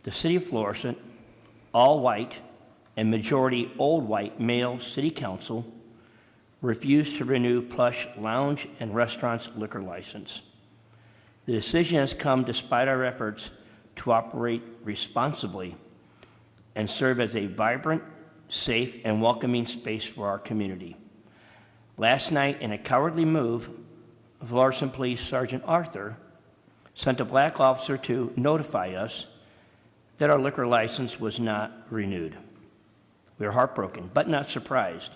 the city of Florissant, all white and majority old white male city council refused to renew Plush Lounge and Restaurant's liquor license. The decision has come despite our efforts to operate responsibly and serve as a vibrant, safe, and welcoming space for our community. Last night, in a cowardly move, Florissant Police Sergeant Arthur sent a black officer to notify us that our liquor license was not renewed. We are heartbroken, but not surprised.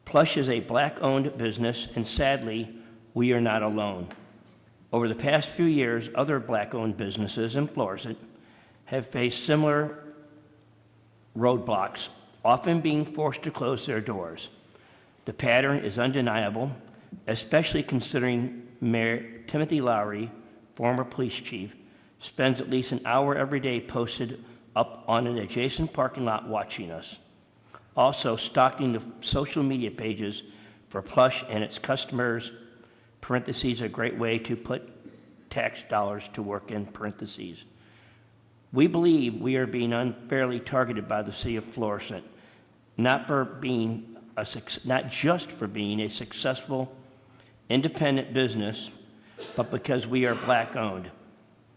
Plush is a black-owned business, and sadly, we are not alone. Over the past few years, other black-owned businesses in Florissant have faced similar roadblocks, often being forced to close their doors. The pattern is undeniable, especially considering Mayor Timothy Lowry, former police chief, spends at least an hour every day posted up on an adjacent parking lot watching us. Also, stalking the social media pages for Plush and its customers, parentheses, a great way to put tax dollars to work in parentheses. We believe we are being unfairly targeted by the city of Florissant, not just for being a successful, independent business, but because we are black-owned.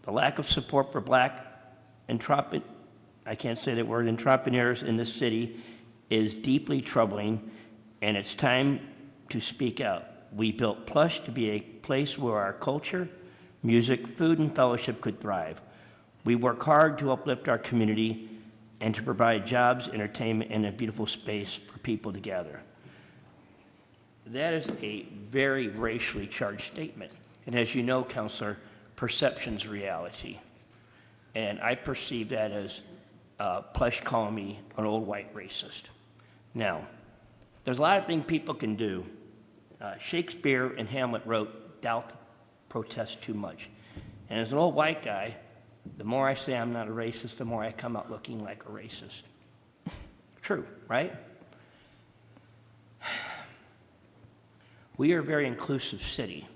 The lack of support for black entrepreneurs in this city is deeply troubling, and it's time to speak out. We built Plush to be a place where our culture, music, food, and fellowship could thrive. We work hard to uplift our community and to provide jobs, entertainment, and a beautiful space for people to gather. That is a very racially charged statement. And as you know, Counselor, perception's reality. And I perceive that as Plush calling me an old white racist. Now, there's a lot of things people can do. Shakespeare and Hamlet wrote, "Doubt protest too much." And as an old white guy, the more I say I'm not a racist, the more I come out looking like a racist. True, right? We are a very inclusive city,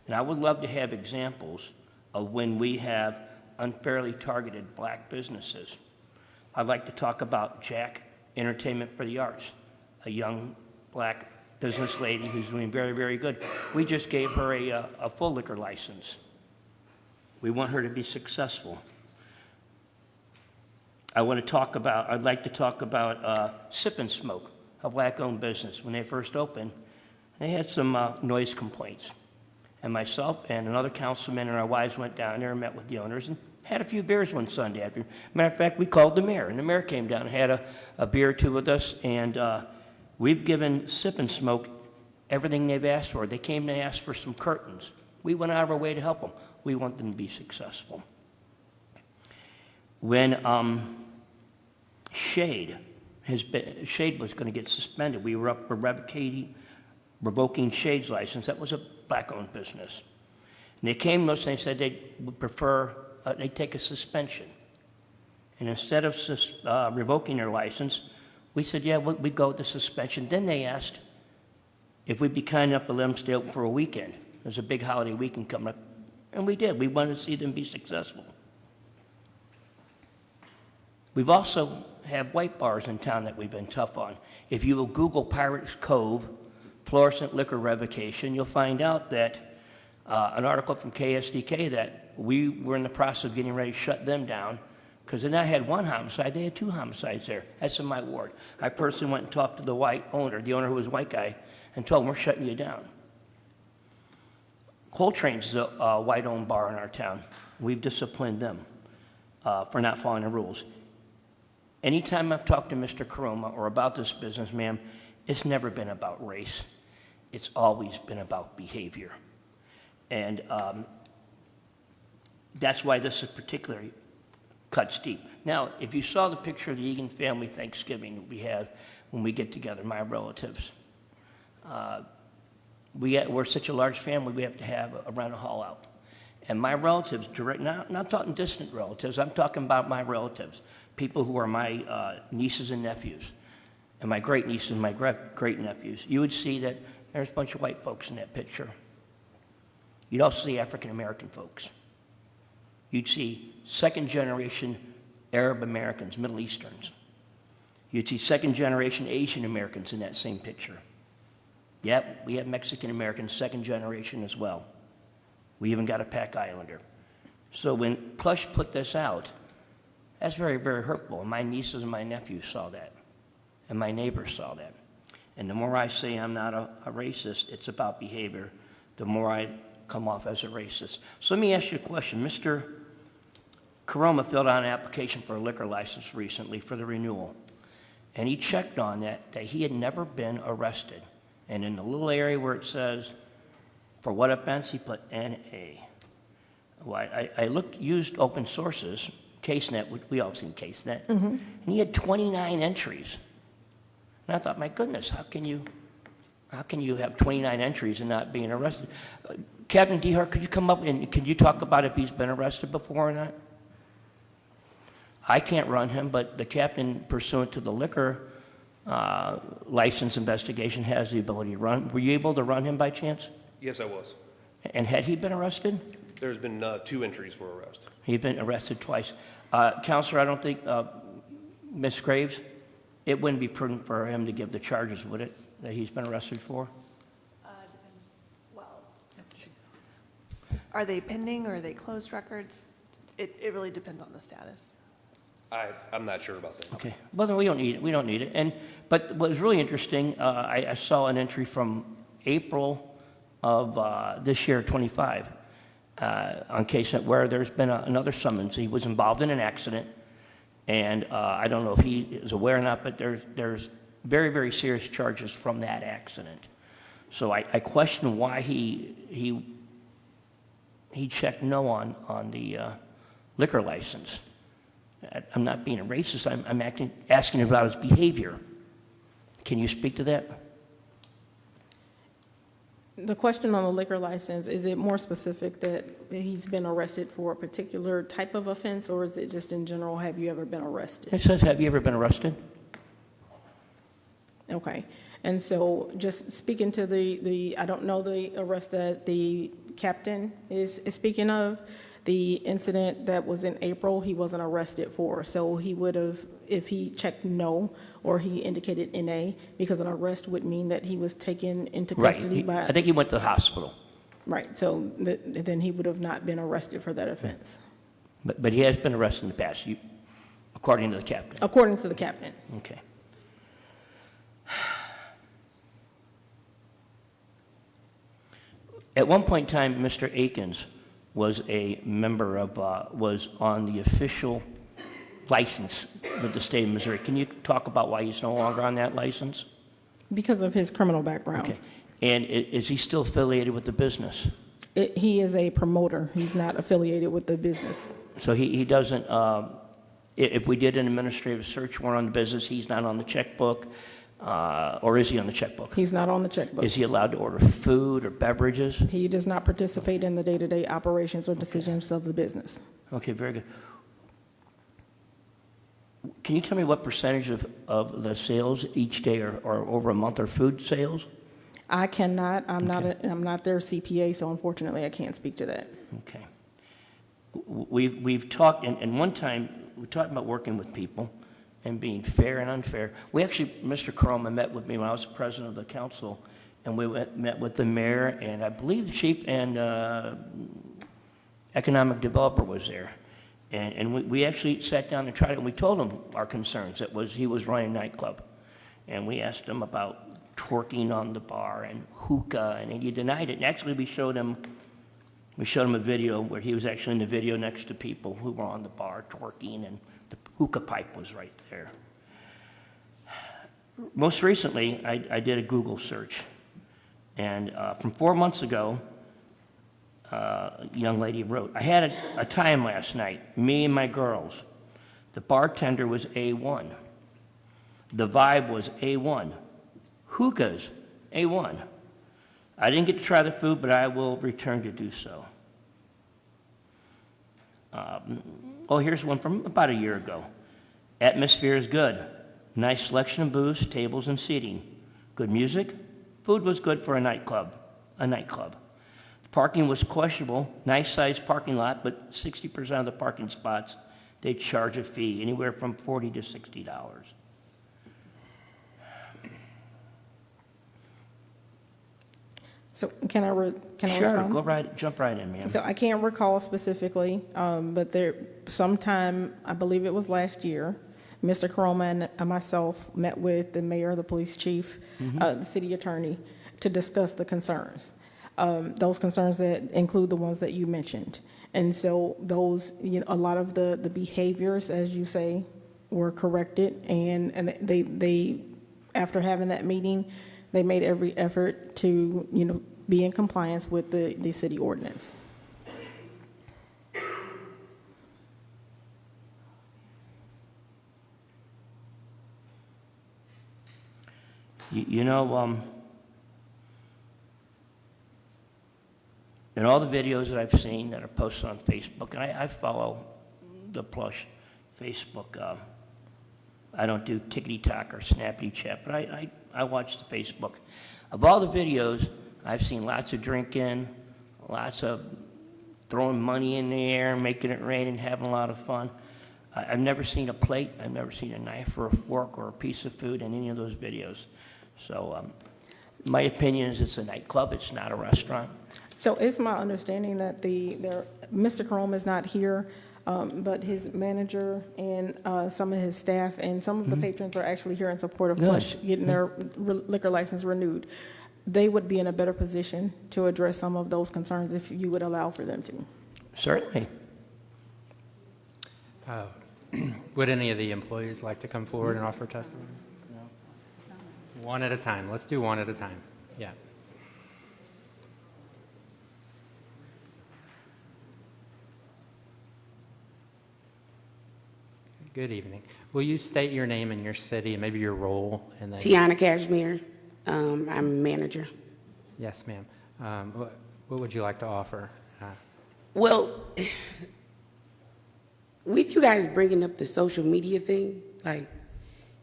and I would love to have examples of when we have unfairly targeted black businesses. I'd like to talk about Jack Entertainment for the Arts, a young black business lady who's doing very, very good. We just gave her a full liquor license. We want her to be successful. I'd like to talk about Sip and Smoke, a black-owned business. When they first opened, they had some noise complaints. And myself and another councilman and our wives went down there and met with the owners and had a few beers one Sunday afternoon. Matter of fact, we called the mayor, and the mayor came down and had a beer or two with us, and we've given Sip and Smoke everything they've asked for. They came and asked for some curtains. We went out of our way to help them. We want them to be successful. When Shade was going to get suspended, we were up for revoking Shade's license. That was a black-owned business. And they came to us and they said they would prefer, they'd take a suspension. And instead of revoking their license, we said, yeah, we'd go with the suspension. Then they asked if we'd be kind enough to let them stay open for a weekend. There's a big holiday weekend coming up. And we did. We wanted to see them be successful. We've also have white bars in town that we've been tough on. If you will Google Pirates Cove, Florissant liquor revocation, you'll find out that an article from KSDK that we were in the process of getting ready to shut them down because they not had one homicide, they had 2 homicides there. That's in my ward. I personally went and talked to the white owner, the owner who was a white guy, and told him we're shutting you down. Coltrane's is a white-owned bar in our town. We've disciplined them for not following the rules. Anytime I've talked to Mr. Caroma or about this business, ma'am, it's never been about race. It's always been about behavior. And that's why this is particularly cuts deep. Now, if you saw the picture of the Egan family Thanksgiving we have when we get together, my relatives, we're such a large family, we have to have a rental hall out. And my relatives, not talking distant relatives, I'm talking about my relatives, people who are my nieces and nephews, and my great nieces and my great nephews. You would see that there's a bunch of white folks in that picture. You'd also see African American folks. You'd see second generation Arab Americans, Middle Easterns. You'd see second generation Asian Americans in that same picture. Yep, we have Mexican Americans, second generation as well. We even got a Pac Islander. So when Plush put this out, that's very, very hurtful. And my nieces and my nephews saw that. And my neighbors saw that. And the more I say I'm not a racist, it's about behavior, the more I come off as a racist. So let me ask you a question. Mr. Caroma filled out an application for a liquor license recently for the renewal. And he checked on that he had never been arrested. And in the little area where it says, for what offense, he put N.A. Well, I used open sources, CaseNet, we all seen CaseNet, and he had 29 entries. And I thought, my goodness, how can you have 29 entries and not being arrested? Captain DeHart, could you come up and could you talk about if he's been arrested before or not? I can't run him, but the captain, pursuant to the liquor license investigation, has the ability to run. Were you able to run him by chance?
Yes, I was.
And had he been arrested?
There's been 2 entries for arrest.
He'd been arrested twice. Counselor, I don't think, Ms. Graves, it wouldn't be prudent for him to give the charges, would it, that he's been arrested for?
Are they pending or are they closed records? It really depends on the status.
I'm not sure about that.
Okay. Well, then we don't need it. We don't need it. But what was really interesting, I saw an entry from April of this year, 25, on CaseNet where there's been another summons. He was involved in an accident, and I don't know if he is aware or not, but there's very, very serious charges from that accident. So I question why he checked no on the liquor license. I'm not being a racist. I'm asking about his behavior. Can you speak to that?
The question on the liquor license, is it more specific that he's been arrested for a particular type of offense, or is it just in general, have you ever been arrested?
It says, have you ever been arrested?
Okay. And so just speaking to I don't know the arrest that the captain is speaking of, The incident that was in April, he wasn't arrested for, so he would have, if he checked no, or he indicated NA, because an arrest would mean that he was taken into
Right.
custody by...
I think he went to the hospital.
Right, so then he would have not been arrested for that offense,
But he has been arrested in the past, according to the captain.
according to the captain.
Okay. At one point in time, Mr. Akins was a member of, was on the official license with the state of Missouri. Can you talk about why he's no longer on that license?
Because of his criminal background.
Okay. And is he still affiliated with the business?
He is a promoter. He's not affiliated with the business.
So he doesn't, if we did an administrative search warrant on the business, he's not on the checkbook, or is he on the checkbook?
He's not on the checkbook.
Is he allowed to order food or beverages?
He does not participate in the day-to-day operations or decisions of the business.
Okay, very good. Can you tell me what percentage of the sales each day or over a month are food sales?
I cannot. I'm not their CPA, so unfortunately I can't speak to that.
Okay. We've talked, and one time, we talked about working with people and being fair and unfair. We actually, Mr. Caroma met with me when I was the president of the council, and we met with the mayor, and I believe the chief and economic developer was there. And we actually sat down and tried it, and we told him our concerns. He was running a nightclub. And we asked him about twerking on the bar and hookah, and he denied it. And actually, we showed him a video where he was actually in the video next to people who were on the bar twerking, and the hookah pipe was right there. Most recently, I did a Google search, and from 4 months ago, a young lady wrote, I had a time last night, me and my girls. The bartender was A1. The vibe was A1. Hookahs, A1. I didn't get to try the food, but I will return to do so. Here's one from about a year ago. Atmosphere is good. Nice selection of booze, tables, and seating. Good music. Food was good for a nightclub. Parking was questionable. Nice-sized parking lot, but 60% of the parking spots, they charge a fee, anywhere from $40 to $60.
So can I
Sure,
respond?
jump right in, ma'am.
So I can't recall specifically, but sometime, I believe it was last year, Mr. Caroma and myself met with the mayor, the police chief, the city attorney, to discuss the concerns. Those concerns that include the ones that you mentioned. And so those, a lot of the behaviors, as you say, were corrected, and they, after having that meeting, they made every effort to, be in compliance with the city ordinance.
In all the videos that I've seen that are posted on Facebook, and I follow the plush Facebook, I don't do tickety-tock or snappity chat, but I watch the Facebook. Of all the videos, I've seen lots of drinking, lots of throwing money in the air, making it rain, and having a lot of fun. I've never seen a plate, I've never seen a knife or a fork or a piece of food in any of those videos. So my opinion is it's a nightclub, it's not a restaurant.
So it's my understanding that Mr. Caroma is not here, but his manager and some of his staff and some of the patrons are actually here in support of Plush getting their liquor license renewed. They would be in a better position to address some of those concerns if you would allow for them to.
Certainly.
Would any of the employees like to come forward and offer testimony? No? One at a time. Let's do one at a time. Yeah. Good evening. Will you state your name and your city and maybe your role? And then...
Tiana Cashmere. I'm a manager.
Yes, ma'am. What would you like to offer?
Well, with you guys bringing up the social media thing, like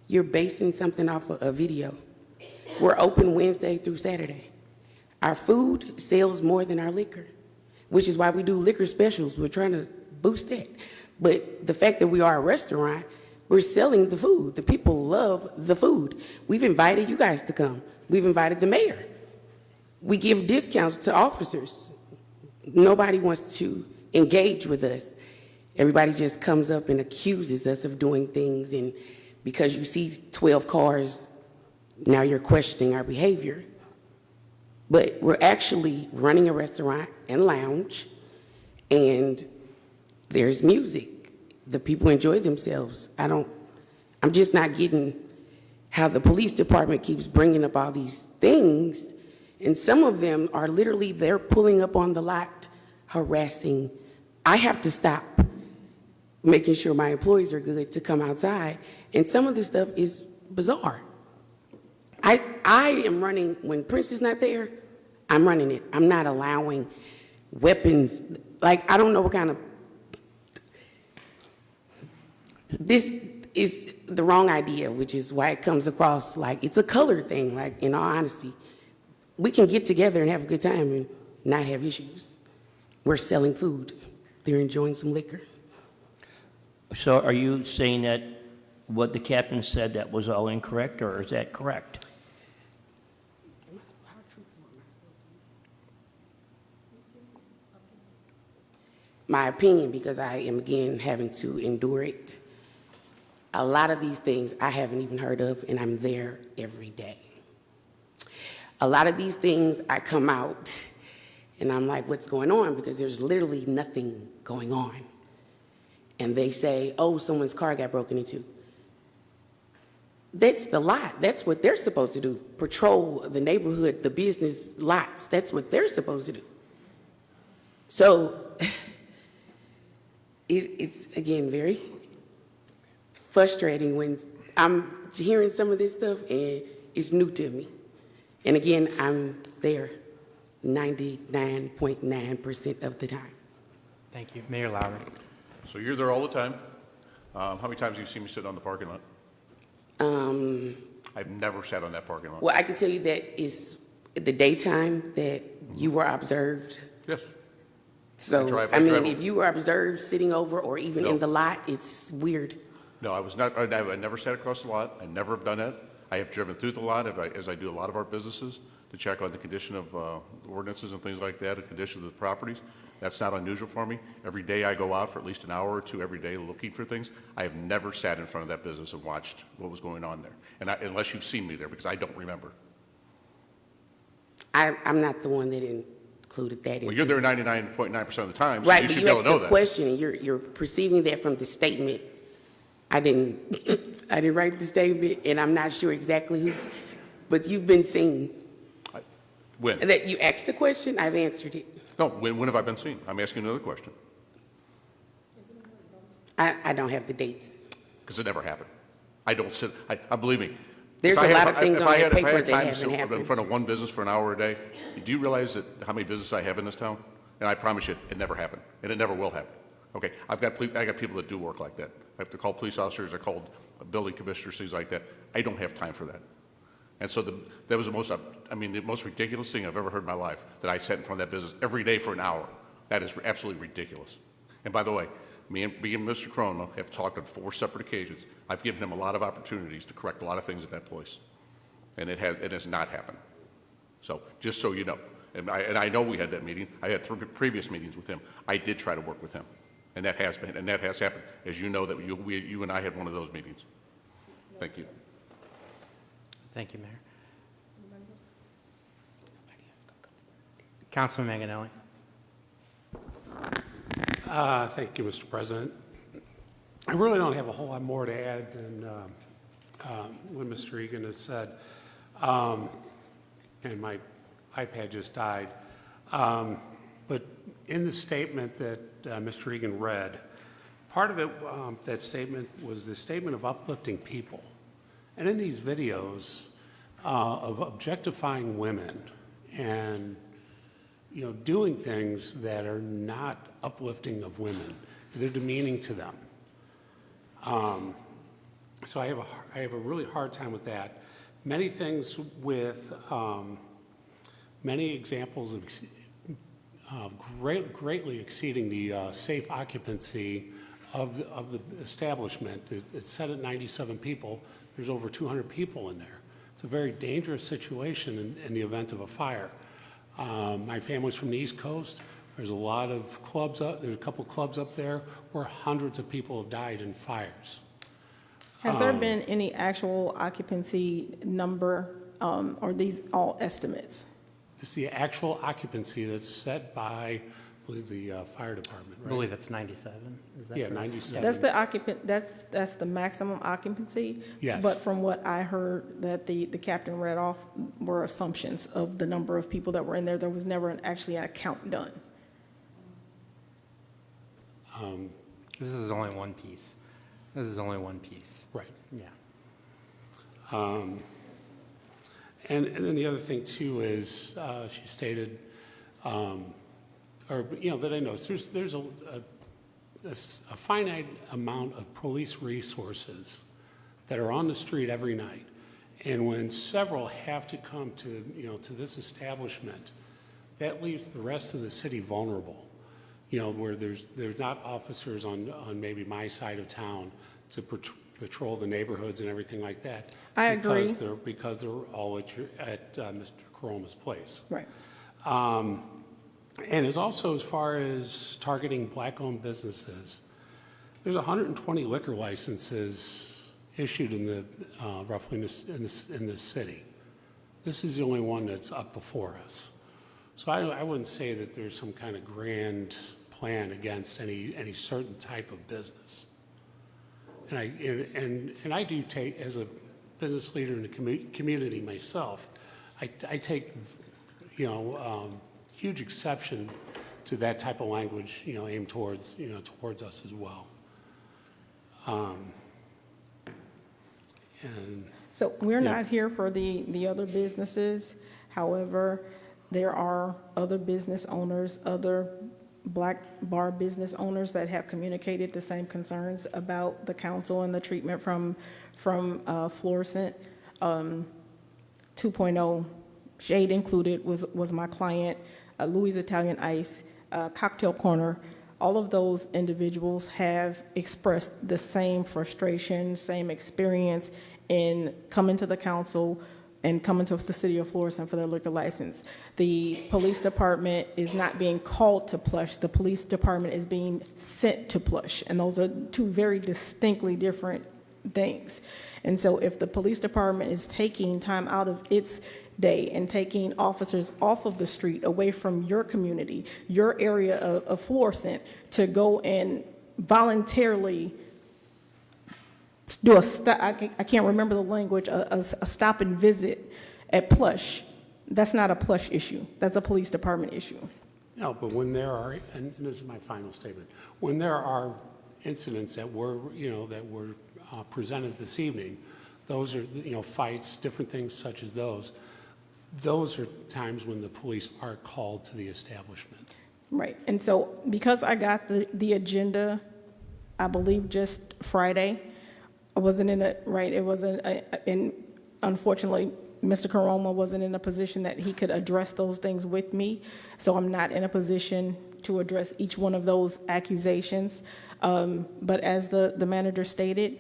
you're basing something off of a video. We're open Wednesday through Saturday. Our food sells more than our liquor. which is why we do liquor specials. We're trying to boost that. But the fact that we are a restaurant, we're selling the food. The people love the food. We've invited you guys to come. We've invited the mayor. We give discounts to officers. Nobody wants to engage with us. Everybody just comes up and accuses us of doing things, and because you see 12 cars, now you're questioning our behavior. But we're actually running a restaurant and lounge, and there's music. The people enjoy themselves. I'm just not getting how the police department keeps bringing up all these things, and some of them are literally, they're pulling up on the lot, harassing. I have to stop making sure my employees are good to come outside, and some of this stuff is bizarre. I am running, when Prince is not there, I'm running it. I'm not allowing weapons. Like, I don't know what kind of, this is the wrong idea, which is why it comes across like it's a color thing, like, in all honesty. We can get together and have a good time and not have issues. We're selling food. They're enjoying some liquor.
So are you saying that what the captain said, that was all incorrect, or is that correct?
My opinion, because I am again having to endure it. A lot of these things I haven't even heard of, and I'm there every day. A lot of these things I come out and I'm like, what's going on? Because there's literally nothing going on. And they say, oh, someone's car got broken into. That's the lot. That's what they're supposed to do. Patrol the neighborhood, the business lots. That's what they're supposed to do. So it's again, very frustrating when I'm hearing some of this stuff and it's new to me. And again, I'm there 99.9% of the time.
Thank you. Mayor Lowry.
So you're there all the time. How many times have you seen me sit on the parking lot? I've never sat on that parking lot.
Well, I can tell you that it's the daytime that you were observed.
Yes.
So, I mean, if you were observed sitting over or even in the lot, it's weird.
No, I was not. I never sat across the lot. I never have done that. I have driven through the lot, as I do a lot of our businesses, to check on the condition of ordinances and things like that, the condition of the properties. That's not unusual for me. Every day I go out for at least an hour or two every day looking for things. I have never sat in front of that business and watched what was going on there, and unless you've seen me there, because I don't remember.
I'm not the one that included that.
Well, you're there 99.9% of the time, so
right,
you
but
should
you
be able
asked
to know
a
that.
question, and you're perceiving that from the statement. I didn't write the statement, and I'm not sure exactly who's, but you've been seen.
When?
That you asked a question, I've answered it.
No, when have I been seen? I'm asking another question.
I don't have the dates.
Because it never happened. I don't sit, I believe me.
There's a lot of things on that paper that
If I had
haven't
time
happened.
in front of one business for an hour a day, do you realize how many businesses I have in this town? And I promise you, it never happened, and it never will happen. Okay, I got people that do work like that. I have to call police officers, I called building commissioners, things like that. I don't have time for that. And so that was the most ridiculous thing I've ever heard in my life, that I sat in front of that business every day for an hour. That is absolutely ridiculous. And by the way, me and Mr. Corona have talked on 4 separate occasions. I've given him a lot of opportunities to correct a lot of things at that place. And it has not happened. So, just so you know. And I know we had that meeting. I had 3 previous meetings with him. I did try to work with him. And that has happened. As you know, that you and I had one of those meetings. Thank you.
Thank you, Mayor. Councilman Manganelli.
Thank you, Mr. President. I really don't have a whole lot more to add than what Mr. Egan has said. And my iPad just died. But in the statement that Mr. Egan read, part of it, that statement was the statement of uplifting people. And in these videos of objectifying women and doing things that are not uplifting of women, they're demeaning to them. So I have a really hard time with that. Many things with many examples of greatly exceeding the safe occupancy of the establishment. It's set at 97 people. There's over 200 people in there. It's a very dangerous situation in the event of a fire. My family's from the East Coast. There's a lot of clubs there's a couple clubs up there where hundreds of people have died in fires.
Has there been any actual occupancy number, or these all estimates?
It's the actual occupancy that's set by, I believe, the fire department,
I
right?
believe that's 97. Is that
Yeah,
correct?
97.
That's the occupant, that's the maximum occupancy?
Yes.
But from what I heard that the captain read off were assumptions of the number of people that were in there. There was never actually an count done.
This is only one piece. This is only one piece.
Right.
Yeah.
And then the other thing too is she stated, that I know there's a finite amount of police resources that are on the street every night, and when several have to come to this establishment, that leaves the rest of the city vulnerable. Where there's not officers on maybe my side of town to patrol the neighborhoods and everything like that.
I agree.
Because they're all at Mr. Caroma's place.
Right.
And as far as targeting black-owned businesses, there's 120 liquor licenses issued in the roughly in this city. This is the only one that's up before us. So I wouldn't say that there's some kind of grand plan against any certain type of business. And I do take, as a business leader in the community myself, I take huge exception to that type of language aimed towards us as well. And
So we're not here for the other businesses. However, there are other business owners, other black bar business owners that have communicated the same concerns about the council and the treatment from Florissant. 2.0, Shade Included was my client, Louis Italian Ice, Cocktail Corner. All of those individuals have expressed the same frustration, same experience in coming to the council and coming to the city of Florissant for their liquor license. The police department is not being called to Plush. The police department is being sent to Plush. And those are two very distinctly different things. And so if the police department is taking time out of its day and taking officers off of the street, away from your community, your area of Florissant, to go and voluntarily do I can't remember the language, a stop and visit at Plush, that's not a Plush issue. That's a police department issue.
No, but when there are, and this is my final statement, when there are incidents that were presented this evening, those are, fights, different things such as those are times when the police are called to the establishment.
Right, and so because I got the agenda, I believe just Friday, I wasn't in a, right, it wasn't, and unfortunately, Mr. Caroma wasn't in a position that he could address those things with me, so I'm not in a position to address each one of those accusations. But as the manager stated,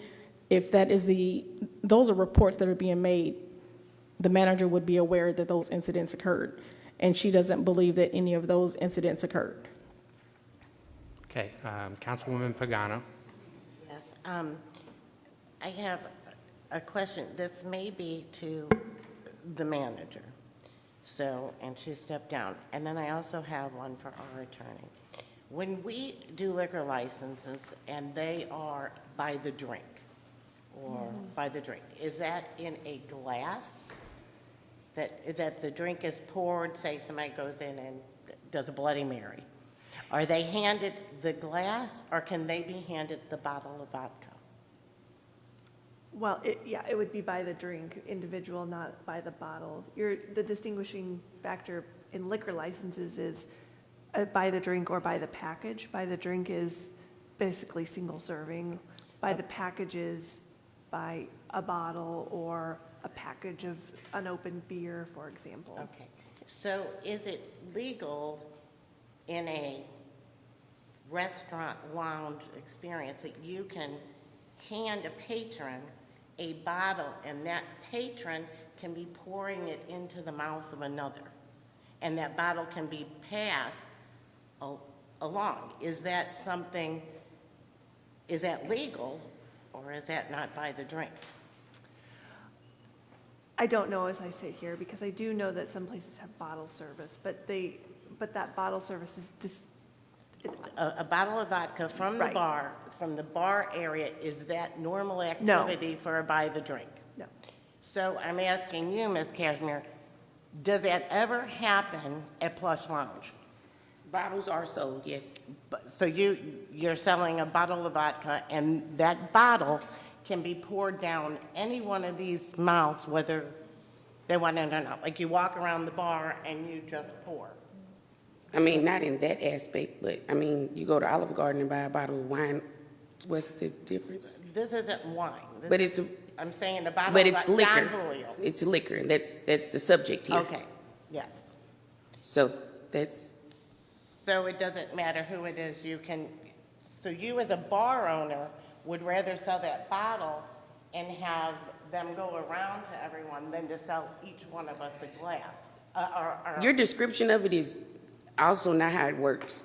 if that is those are reports that are being made, the manager would be aware that those incidents occurred, and she doesn't believe that any of those incidents occurred.
Okay, Councilwoman Pagano.
Yes. I have a question. This may be to the manager. So, and she stepped down. And then I also have one for our attorney. When we do liquor licenses and they are by the drink, is that in a glass? That the drink is poured, say somebody goes in and does a Bloody Mary. Are they handed the glass, or can they be handed the bottle of vodka?
Well, it would be by the drink, individual, not by the bottle. The distinguishing factor in liquor licenses is by the drink or by the package. By the drink is basically single serving. By the package is by a bottle or a package of unopened beer, for example.
Okay. So is it legal in a restaurant lounge experience that you can hand a patron a bottle and that patron can be pouring it into the mouth of another, and that bottle can be passed along. Is that something, is that legal, or is that not by the drink?
I don't know as I sit here, because I do know that some places have bottle service, but that bottle service is just,
A bottle of vodka from the
Right.
bar, from the bar area, is that normal
No.
activity for a by the drink?
no.
So I'm asking you, Ms. Cashmere, does that ever happen at Plush Lounge?
Bottles are sold, yes.
So you're selling a bottle of vodka, and that bottle can be poured down any one of these mouths, whether they want it or not? Like you walk around the bar and you just pour?
I mean, not in that aspect, but I mean, you go to Olive Garden and buy a bottle of wine, what's the difference?
This isn't wine.
But it's,
I'm saying a bottle
but
of
it's
Don
liquor.
Julio.
It's liquor, and that's the subject here.
Okay, yes.
So that's,
So it doesn't matter who it is, so you as a bar owner would rather sell that bottle and have them go around to everyone than to sell each one of us a glass?
your description of it is also not how it works.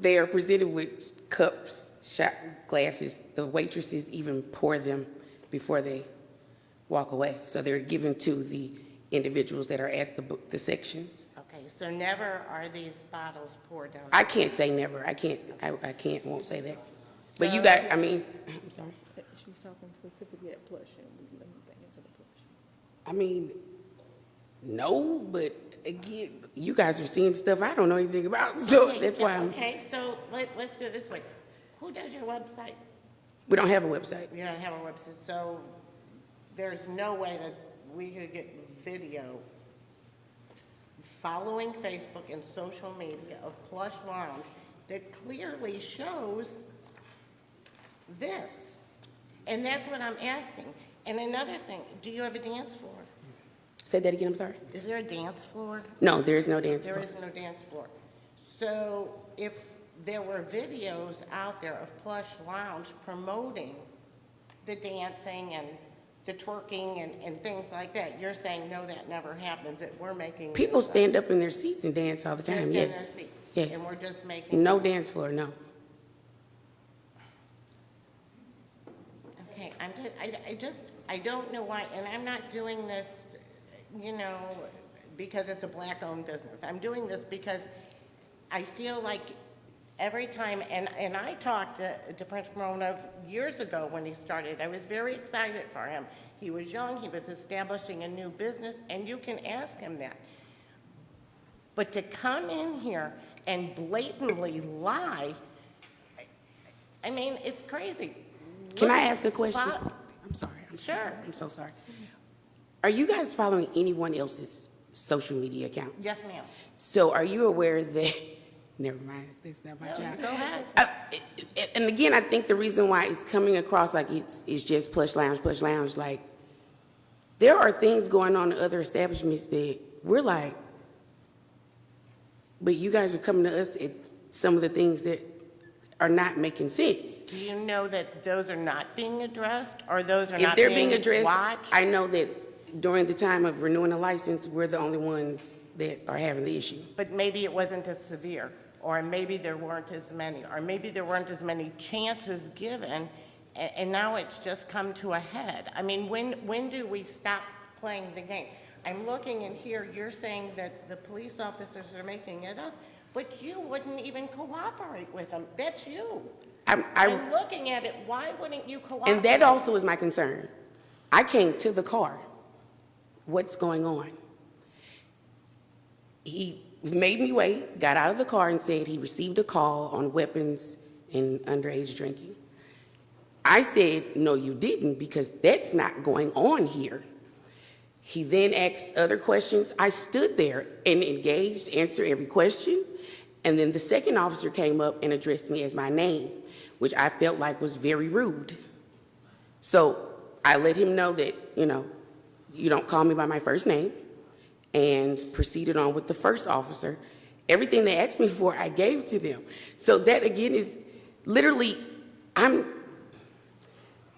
They are presented with cups, shot glasses. The waitresses even pour them before they walk away. So they're given to the individuals that are at the sections.
Okay, so never are these bottles poured down?
I can't say never. I won't say that. But you got, I mean, I'm sorry.
She's talking specifically at Plush, and we limit things to the Plush.
I mean, no, but again, you guys are seeing stuff I don't know anything about, so
Okay,
that's why I'm,
Okay, so let's go this way. Who does your website?
we don't have a website.
You don't have a website, so there's no way that we could get video following Facebook and social media of Plush Lounge that clearly shows this. And that's what I'm asking. And another thing, do you have a dance floor?
Say that again, I'm sorry.
Is there a dance floor?
No, there is no dance
There
floor.
is no dance floor. So if there were videos out there of Plush Lounge promoting the dancing and the twerking and things like that, you're saying, no, that never happens, that we're making...
People stand up in their seats and dance all the
Just
time,
in their
yes.
seats,
Yes.
and we're just making...
No dance floor, no.
Okay, I don't know why, and I'm not doing this, because it's a black-owned business. I'm doing this because I feel like every time, and I talked to Prince Moronov years ago when he started. I was very excited for him. He was young, he was establishing a new business, and you can ask him that. But to come in here and blatantly lie, I mean, it's crazy.
Can I ask a question?
Fo-
I'm sorry.
Sure.
I'm so sorry. Are you guys following anyone else's social media accounts?
Yes, ma'am.
So are you aware that, never mind, that's not my
No,
job.
go ahead.
And again, I think the reason why it's coming across like it's just Plush Lounge, like, there are things going on in other establishments that we're like, but you guys are coming to us at some of the things that are not making sense.
Do you know that those are not being addressed, or those are
If
not
they're
being
being addressed,
watched?
I know that during the time of renewing a license, we're the only ones that are having the issue.
But maybe it wasn't as severe, or maybe there weren't as many, or maybe there weren't as many chances given, and now it's just come to a head. I mean, when do we stop playing the game? I'm looking in here, you're saying that the police officers are making it up, but you wouldn't even cooperate with them. That's you. I'm looking at it, why wouldn't you cooperate?
And that also is my concern. I came to the car. What's going on? He made me wait, got out of the car and said he received a call on weapons and underage drinking. I said, no, you didn't, because that's not going on here. He then asked other questions. I stood there and engaged, answered every question. And then the second officer came up and addressed me as my name, which I felt like was very rude. So I let him know that, you don't call me by my first name, and proceeded on with the first officer. Everything they asked me for, I gave to them. So that again is literally,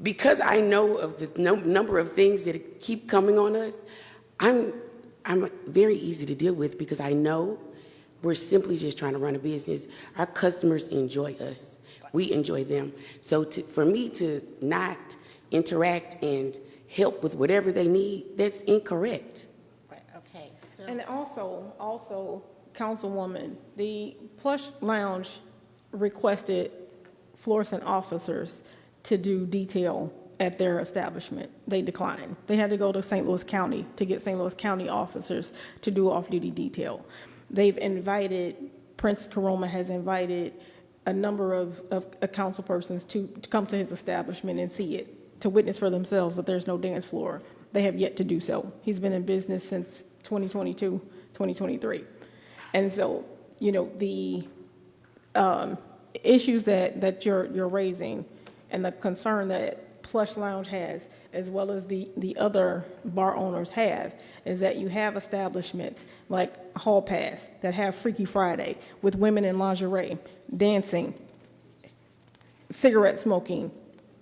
because I know of the number of things that keep coming on us, I'm very easy to deal with because I know we're simply just trying to run a business. Our customers enjoy us. We enjoy them. So for me to not interact and help with whatever they need, that's incorrect.
Right, okay, so.
And also, Councilwoman, the Plush Lounge requested Florissant officers to do detail at their establishment. They declined. They had to go to St. Louis County to get St. Louis County officers to do off-duty detail. They've invited, Prince Karoma has invited a number of council persons to come to his establishment and see it, to witness for themselves that there's no dance floor. They have yet to do so. He's been in business since 2022, 2023. And so, you know, the issues that you're raising and the concern that Plush Lounge has, as well as the other bar owners have, is that you have establishments like Hall Pass that have Freaky Friday with women in lingerie, dancing, cigarette smoking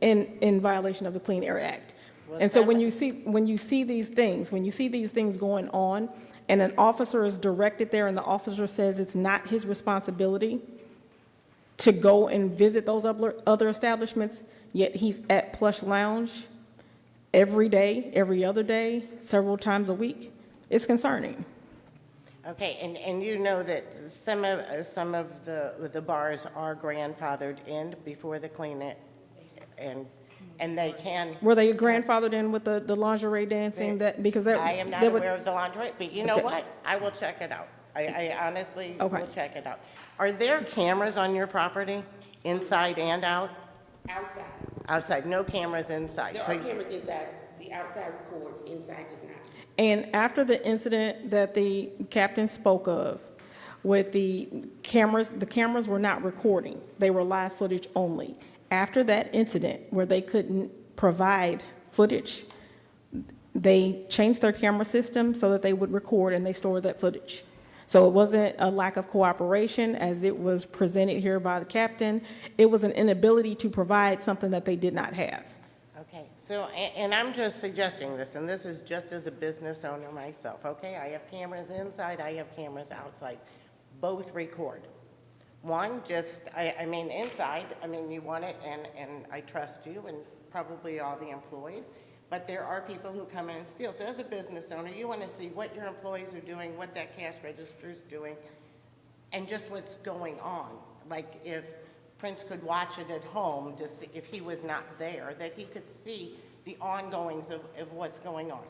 in violation of the Clean Air Act. And so when you see these things going on, and an officer is directed there and the officer says it's not his responsibility to go and visit those other establishments, yet he's at Plush Lounge every day, every other day, several times a week, it's concerning.
Okay, and you know that some of the bars are grandfathered in before the Clean Air, and they can.
Were they grandfathered in with the lingerie dancing?
I am not aware of the lingerie, but you know what? I will check it out. I honestly will check it out. Are there cameras on your property, inside and out?
Outside.
Outside, no cameras inside.
There are cameras inside. The outside records, inside does not.
And after the incident that the captain spoke of, with the cameras were not recording. They were live footage only. After that incident where they couldn't provide footage, they changed their camera system so that they would record and they stored that footage. So it wasn't a lack of cooperation as it was presented here by the captain. It was an inability to provide something that they did not have.
Okay, so, and I'm just suggesting this, and this is just as a business owner myself, okay? I have cameras inside, I have cameras outside. Both record. One, I mean, inside, I mean, you want it, and I trust you, and probably all the employees, but there are people who come in and steal. So as a business owner, you want to see what your employees are doing, what that cash register is doing, and just what's going on. Like if Prince could watch it at home to see, if he was not there, that he could see the ongoings of what's going on.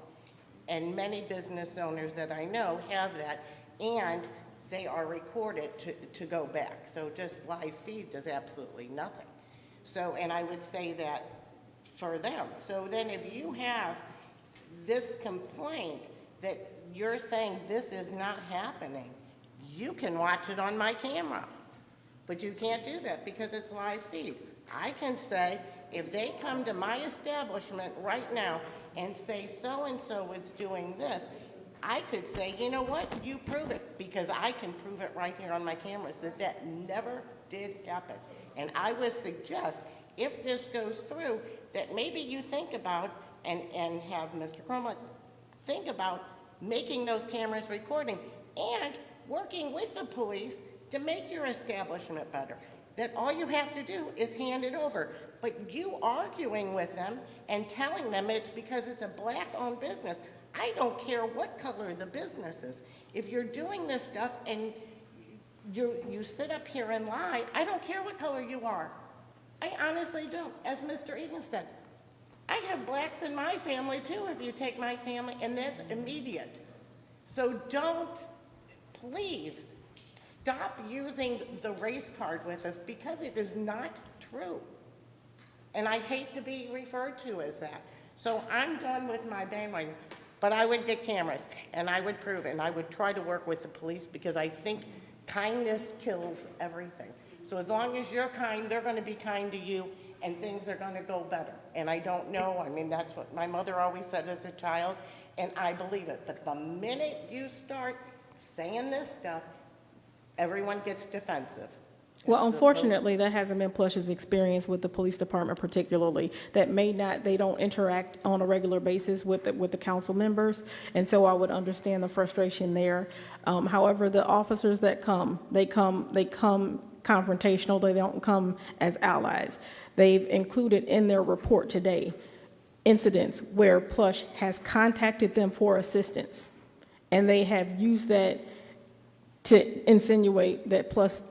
And many business owners that I know have that, and they are recorded to go back. So just live feed does absolutely nothing. So, and I would say that for them. So then if you have this complaint that you're saying this is not happening, you can watch it on my camera. But you can't do that because it's live feed. I can say, if they come to my establishment right now and say so-and-so is doing this, I could say, you know what, you prove it, because I can prove it right here on my cameras that never did happen. And I would suggest, if this goes through, that maybe you think about, and have Mr. Cromwell think about making those cameras recording and working with the police to make your establishment better. That all you have to do is hand it over. But you arguing with them and telling them it's because it's a black-owned business, I don't care what color the business is. If you're doing this stuff and you sit up here and lie, I don't care what color you are. I honestly don't. As Mr. Egan said, I have blacks in my family too, if you take my family, and that's immediate. So don't, please, stop using the race card with us, because it is not true. And I hate to be referred to as that. So I'm done with my bandwagon. But I would get cameras, and I would prove it, and I would try to work with the police, because I think kindness kills everything. So as long as you're kind, they're going to be kind to you, and things are going to go better. And I don't know, I mean, that's what my mother always said as a child, and I believe it. But the minute you start saying this stuff, everyone gets defensive.
Well,
That's the-
unfortunately, that hasn't been Plush's experience with the police department particularly. That may not, they don't interact on a regular basis with the council members, and so I would understand the frustration there. However, the officers that come, they come confrontational, they don't come as allies. They've included in their report today incidents where Plush has contacted them for assistance, and they have used that to insinuate that Plush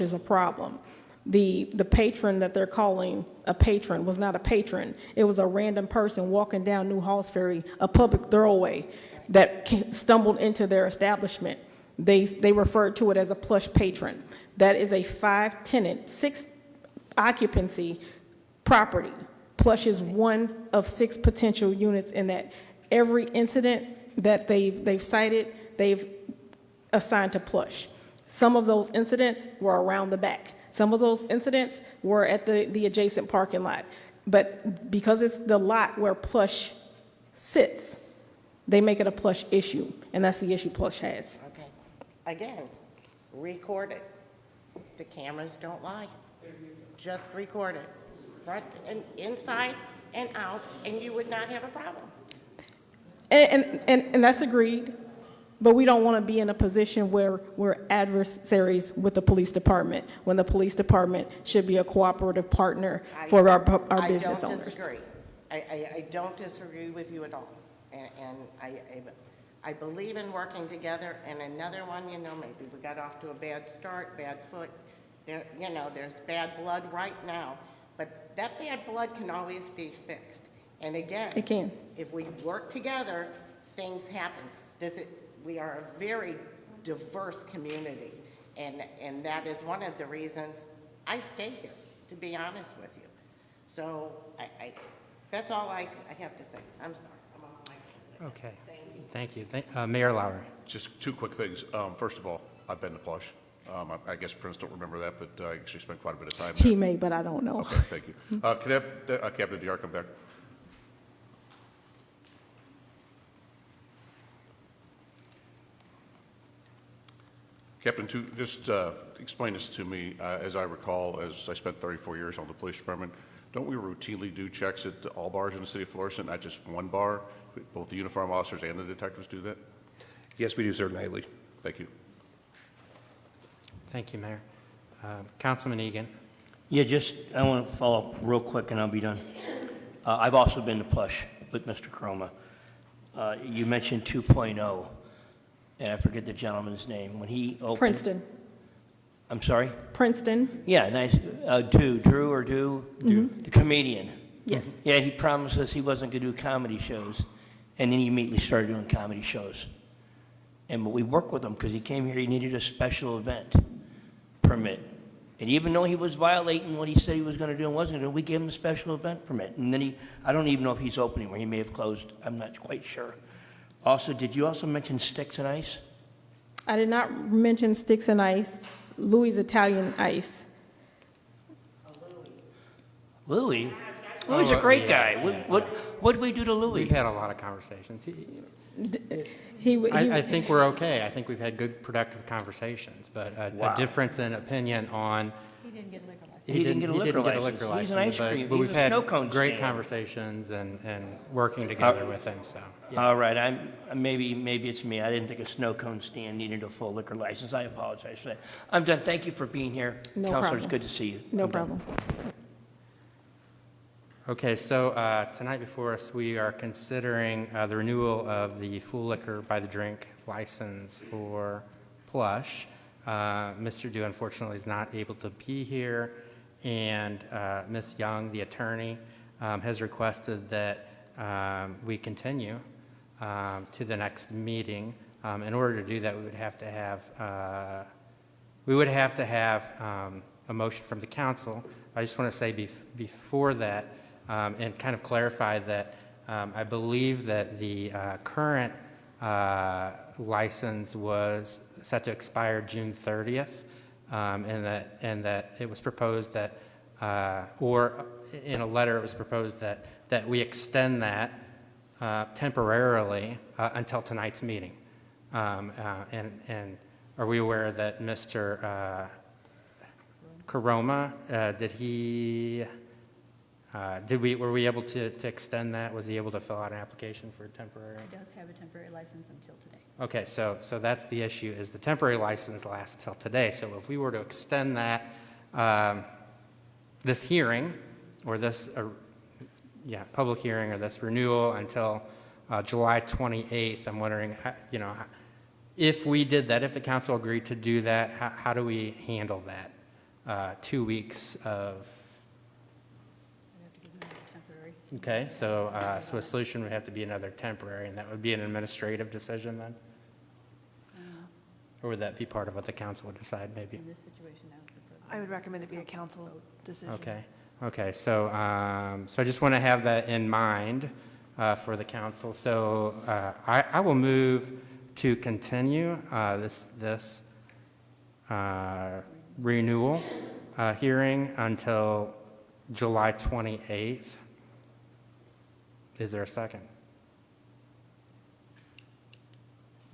is a problem. The patron that they're calling a patron was not a patron. It was a random person walking down New Halls Ferry, a public thoroughway, that stumbled into their establishment. They referred to it as a Plush patron. That is a 5-tenant, 6-occupancy property. Plush is one of 6 potential units in that. Every incident that they've cited, they've assigned to Plush. Some of those incidents were around the back. Some of those incidents were at the adjacent parking lot. But because it's the lot where Plush sits, they make it a Plush issue, and that's the issue Plush has.
Okay. Again, record it. The cameras don't lie. Just record it. Front and inside and out, and you would not have a problem.
And that's agreed, but we don't want to be in a position where we're adversaries with the police department, when the police department should be a cooperative partner for our business owners.
I don't disagree. I don't disagree with you at all. And I believe in working together. And another one, maybe we got off to a bad start, bad foot. There's bad blood right now. But that bad blood can always be fixed. And again,
It can.
if we work together, things happen. We are a very diverse community, and that is one of the reasons I stay here, to be honest with you. So that's all I have to say. I'm sorry. I'm off my.
Okay. Thank you. Mayor Lowry.
Just 2 quick things. First of all, I've been to Plush. I guess Prince don't remember that, but I actually spent quite a bit of time there.
He may, but I don't know.
Okay, thank you. Can I have Captain DR come back? Captain, just explain this to me. As I recall, as I spent 34 years on the police department, don't we routinely do checks at all bars in the city of Florissant, not just one bar? Both the uniform officers and the detectives do that?
Yes, we do, sir, nightly.
Thank you.
Thank you, Mayor. Councilman Egan.
Yeah, I want to follow up real quick and I'll be done. I've also been to Plush with Mr. Caroma. You mentioned 2.0, and I forget the gentleman's name. When he opened...
Princeton.
I'm sorry?
Princeton.
Yeah, nice. Drew, the comedian.
Yes.
Yeah, he promised us he wasn't going to do comedy shows, and then he immediately started doing comedy shows. But we worked with him because he came here, he needed a special event permit. And even though he was violating what he said he was going to do and wasn't going to do, we gave him a special event permit. And then I don't even know if he's open anymore. He may have closed. I'm not quite sure. Also, did you also mention Sticks and Ice?
I did not mention Sticks and Ice. Louis Italian Ice.
Louis? Louis a great guy. What did we do to Louis?
We've had a lot of conversations. I think we're okay. I think we've had good, productive conversations, but a difference in opinion on...
He didn't get a liquor license.
He didn't get a liquor license. He's an ice cream.
But we've
He's a
had
snow cone
great
stand.
conversations and working together with him, so. Yeah.
All right, maybe it's me. I didn't think a snow cone stand needed a full liquor license. I apologize for that. I'm done. Thank you for being here.
No
Counselor,
problem.
it's good to see you.
No
I'm done.
problem.
Okay, so tonight before us, we are considering the renewal of the full liquor by the drink license for Plush. Mr. Dew, unfortunately, is not able to be here, and Ms. Young, the attorney, has requested that we continue to the next meeting. In order to do that, we would have to have a motion from the council. I just want to say before that, and kind of clarify that I believe that the current license was set to expire June 30th, and that it was proposed that, or in a letter it was proposed that we extend that temporarily until tonight's meeting. And are we aware that Mr. Karoma, were we able to extend that? Was he able to fill out an application for a temporary?
He does have a temporary license until today.
Okay, so that's the issue, is the temporary license lasts till today. So if we were to extend that, this hearing, or this, public hearing, or this renewal until July 28th, I'm wondering, if we did that, if the council agreed to do that, how do we handle that? 2 weeks of, okay, so a solution would have to be another temporary, and that would be an administrative decision then? Or would that be part of what the council would decide, maybe?
In this situation now.
I would recommend it be a council decision.
Okay, so I just want to have that in mind for the council. So I will move to continue this renewal hearing until July 28th. Is there a second?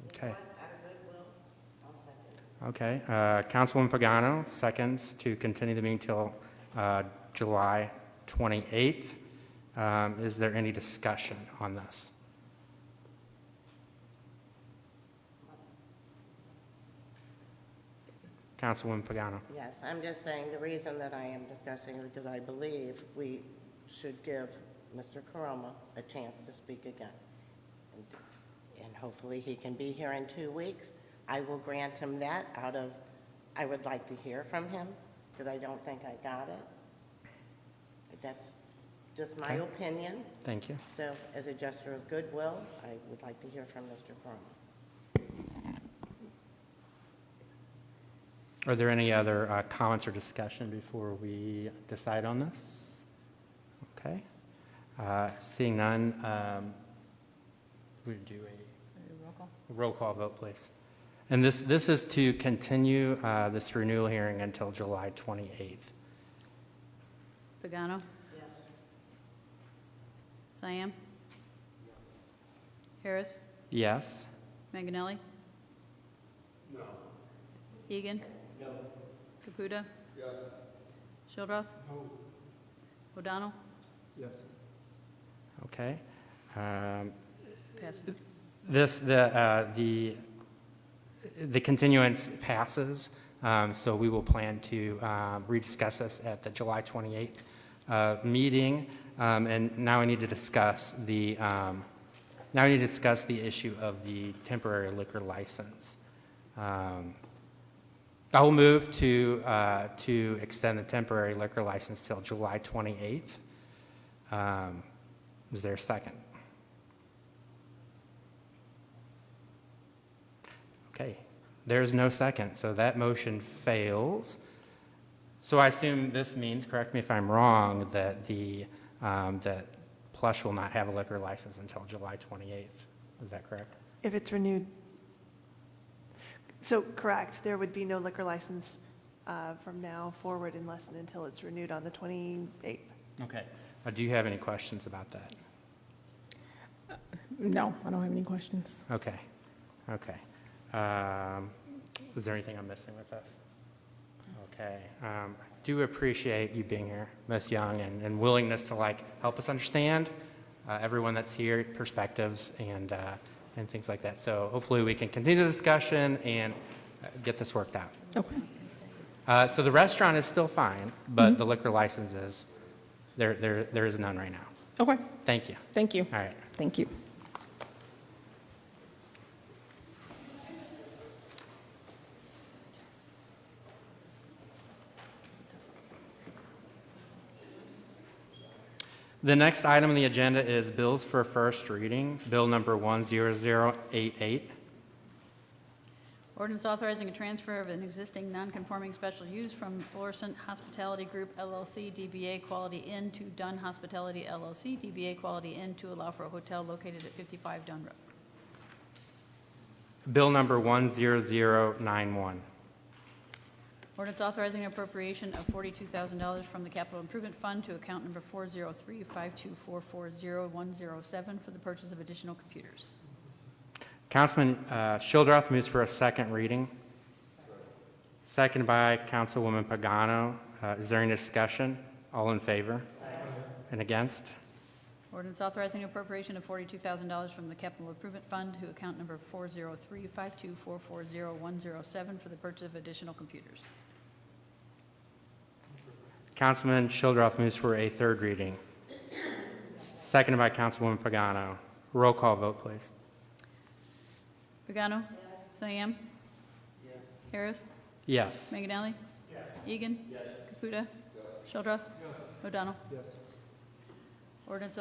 Okay. Okay, Councilwoman Pagano seconds to continue the meeting till July 28th. Is there any discussion on this? Councilwoman Pagano.
Yes, I'm just saying the reason that I am discussing is because I believe we should give Mr. Karoma a chance to speak again. And hopefully he can be here in 2 weeks. I will grant him that I would like to hear from him, because I don't think I got it. That's just my opinion.
Thank you.
So as a gesture of goodwill, I would like to hear from Mr. Karoma.
Are there any other comments or discussion before we decide on this? Okay. Seeing none, we do a roll call vote, please. And this is to continue this renewal hearing until July 28th.
Pagano? Yes. Siam? Harris?
Yes.
Manganelli?
No.
Egan? No. Caputa?
Yes.
Shildroth?
No.
O'Donnell?
Yes.
Okay.
Passes.
The continuance passes, so we will plan to rediscuss this at the July 28th meeting. And now I need to discuss the issue of the temporary liquor license. I will move to extend the temporary liquor license till July 28th. Is there a second? Okay, there's no second, so that motion fails. So I assume this means, correct me if I'm wrong, that that Plush will not have a liquor license until July 28th. Is that correct?
If it's renewed. So, correct, there would be no liquor license from now forward until it's renewed on the 28th.
Okay. Do you have any questions about that?
No, I don't have any questions.
Okay. Is there anything I'm missing with this? Okay. I do appreciate you being here, Ms. Young, and willingness to help us understand everyone that's here, perspectives, and things like that. So hopefully we can continue the discussion and get this worked out.
Okay.
So the restaurant is still fine, but the liquor license is, there is none right now.
Okay.
Thank you.
Thank you.
All right.
Thank you.
The next item on the agenda is bills for first reading. Bill number 10088.
Ordinance authorizing a transfer of an existing non-conforming special use from Florissant Hospitality Group LLC, DBA Quality Inn, to Dunn Hospitality LLC, DBA Quality Inn, to allow for a hotel located at 55 Dunn Road.
Bill number 10091.
Ordinance authorizing appropriation of $42,000 from the Capital Improvement Fund to account number 403-52440-107 for the purchase of additional computers.
Councilman Shildroth moves for a second reading. Seconded by Councilwoman Pagano. Is there any discussion? All in favor? And against?
Ordinance authorizing appropriation of $42,000 from the Capital Improvement Fund to account number 403-52440-107 for the purchase of additional computers.
Councilman Childrath moves for a third reading. Seconded by Councilwoman Pagano. Roll call vote, please.
Pagano? Cyan? Harris?
Yes.
Manganelli? Egan? Caputa? Shildroth? O'Donnell? Ordinance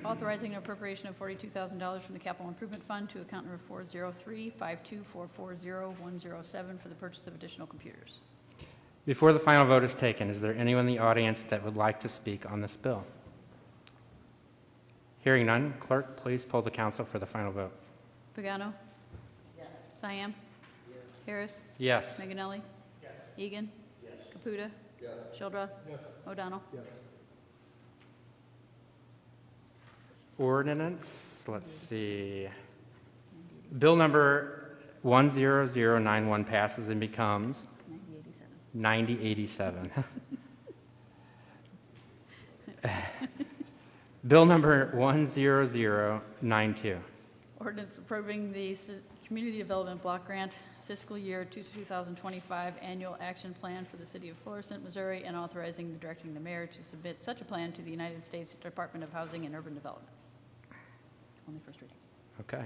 authorizing an appropriation of $42,000 from the Capital Improvement Fund to account number 403-52440-107 for the purchase of additional computers.
Before the final vote is taken, is there anyone in the audience that would like to speak on this bill? Hearing none, clerk, please poll the council for the final vote.
Pagano? Cyan? Harris?
Yes.
Manganelli? Egan? Caputa? Shildroth? O'Donnell?
Ordinance, let's see. Bill number 10091 passes and becomes 9087. Bill number 10092.
Ordinance approving the Community Development Block Grant fiscal year 2025 annual action plan for the city of Florissant, Missouri, and authorizing and directing the mayor to submit such a plan to the United States Department of Housing and Urban Development. Only first reading.
Okay.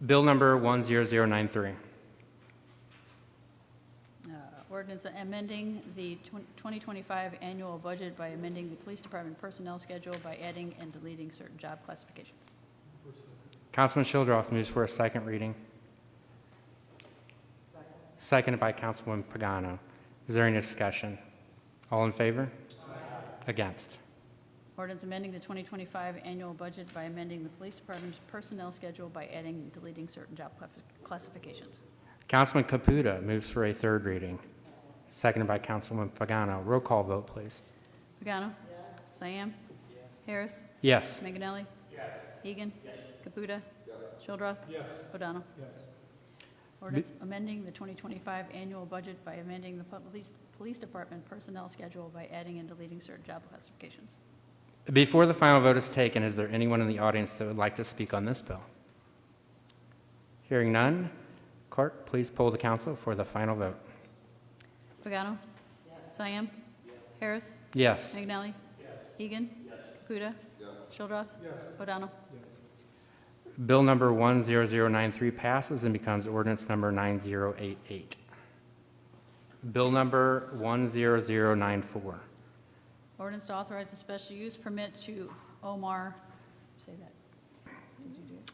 Bill number 10093.
Ordinance amending the 2025 annual budget by amending the police department personnel schedule by adding and deleting certain job classifications.
Councilman Childrath moves for a second reading. Seconded by Councilwoman Pagano. Is there any discussion? All in favor? Against?
Ordinance amending the 2025 annual budget by amending the police department's personnel schedule by adding and deleting certain job classifications.
Councilman Caputa moves for a third reading. Seconded by Councilwoman Pagano. Roll call vote, please.
Pagano? Cyan? Harris?
Yes.
Manganelli? Egan? Caputa? Shildroth? O'Donnell? Ordinance amending the 2025 annual budget by amending the police department personnel schedule by adding and deleting certain job classifications.
Before the final vote is taken, is there anyone in the audience that would like to speak on this bill? Hearing none, clerk, please poll the council for the final vote.
Pagano? Cyan? Harris?
Yes.
Manganelli? Egan? Caputa? Shildroth? O'Donnell?
Bill number 10093 passes and becomes ordinance number 9088. Bill number 10094.
Ordinance to authorize a special use permit to Omar, say that. Did you do it?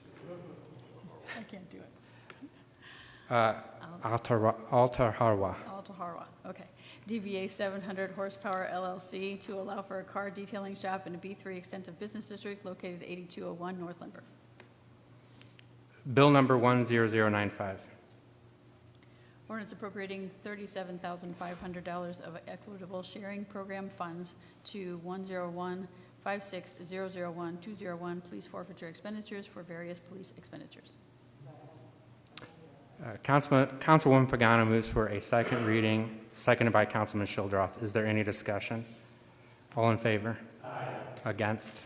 I can't do it.
Altaharwa.
Altaharwa, okay. DBA 700 Horsepower LLC to allow for a car detailing shop in a B3 Extensive Business District located at 8201 North Lindbergh.
Bill number 10095.
Ordinance appropriating $37,500 of equitable sharing program funds to 101-56001-201 police forfeiture expenditures for various police expenditures.
Councilwoman Pagano moves for a second reading, seconded by Councilman Childrath. Is there any discussion? All in favor? Aye. Against?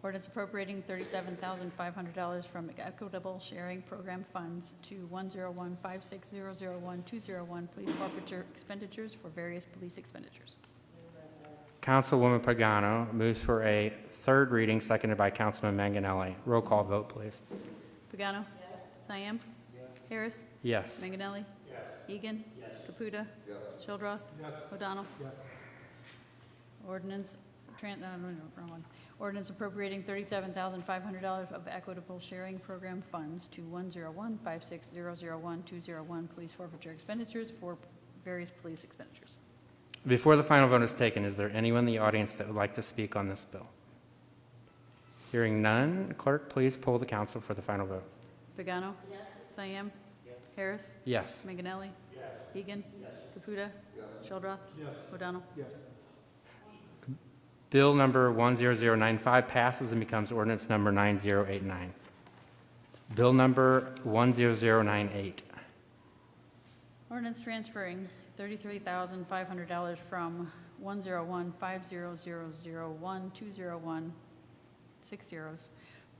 Ordinance appropriating $37,500 from equitable sharing program funds to 101-56001-201 police forfeiture expenditures for various police expenditures.
Councilwoman Pagano moves for a third reading, seconded by Councilman Manganelli. Roll call vote, please.
Pagano? Cyan? Harris?
Yes.
Manganelli? Egan? Caputa? Shildroth? O'Donnell? Ordinance, wrong one. Ordinance appropriating $37,500 of equitable sharing program funds to 101-56001-201 police forfeiture expenditures for various police expenditures.
Before the final vote is taken, is there anyone in the audience that would like to speak on this bill? Hearing none, clerk, please poll the council for the final vote.
Pagano? Cyan? Harris?
Yes.
Manganelli? Egan? Caputa? Shildroth? O'Donnell?
Bill number 10095 passes and becomes ordinance number 9089. Bill number 10098.
Ordinance transferring $33,500 from 101-5000-1-201-60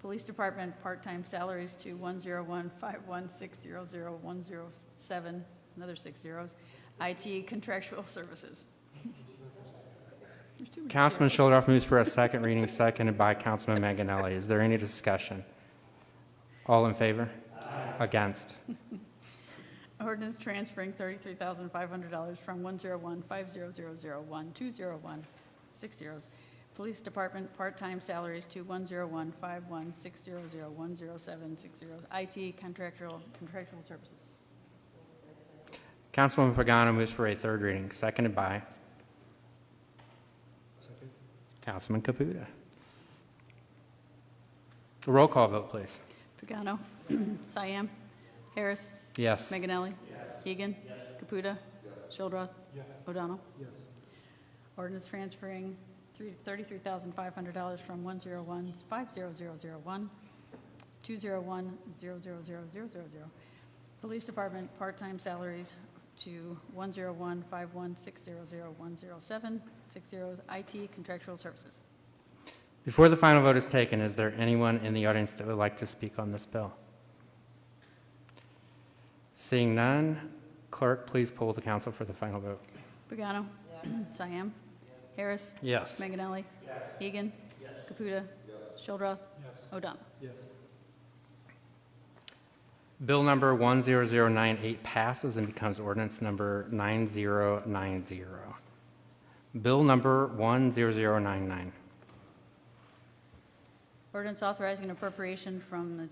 Police Department part-time salaries to 101-51600107, another 6 zeros, IT contractual services. There's too many
Councilman
zeros.
Shuldorff moves for a second reading, seconded by Councilman Manganelli. Is there any discussion? All in favor? Against?
Ordinance transferring $33,500 from 101-5000-1-201-60 Police Department part-time salaries to 101-5160010760 IT contractual services.
Councilwoman Pagano moves for a third reading, seconded by Councilman Caputa. A roll call vote, please.
Pagano. Siam. Harris.
Yes.
Manganelli. Egan. Caputa. Shildroth. O'Donnell. Ordinance transferring $33,500 from 101-50001-201-000000. Police Department part-time salaries to 101-5160010760 IT contractual services.
Before the final vote is taken, is there anyone in the audience that would like to speak on this bill? Seeing none, clerk, please poll the council for the final vote.
Pagano. Siam. Harris.
Yes.
Manganelli. Egan. Caputa. Shildroth. O'Donnell.
Bill number 10098 passes and becomes ordinance number 9090. Bill number 10099.
Ordinance authorizing an appropriation from the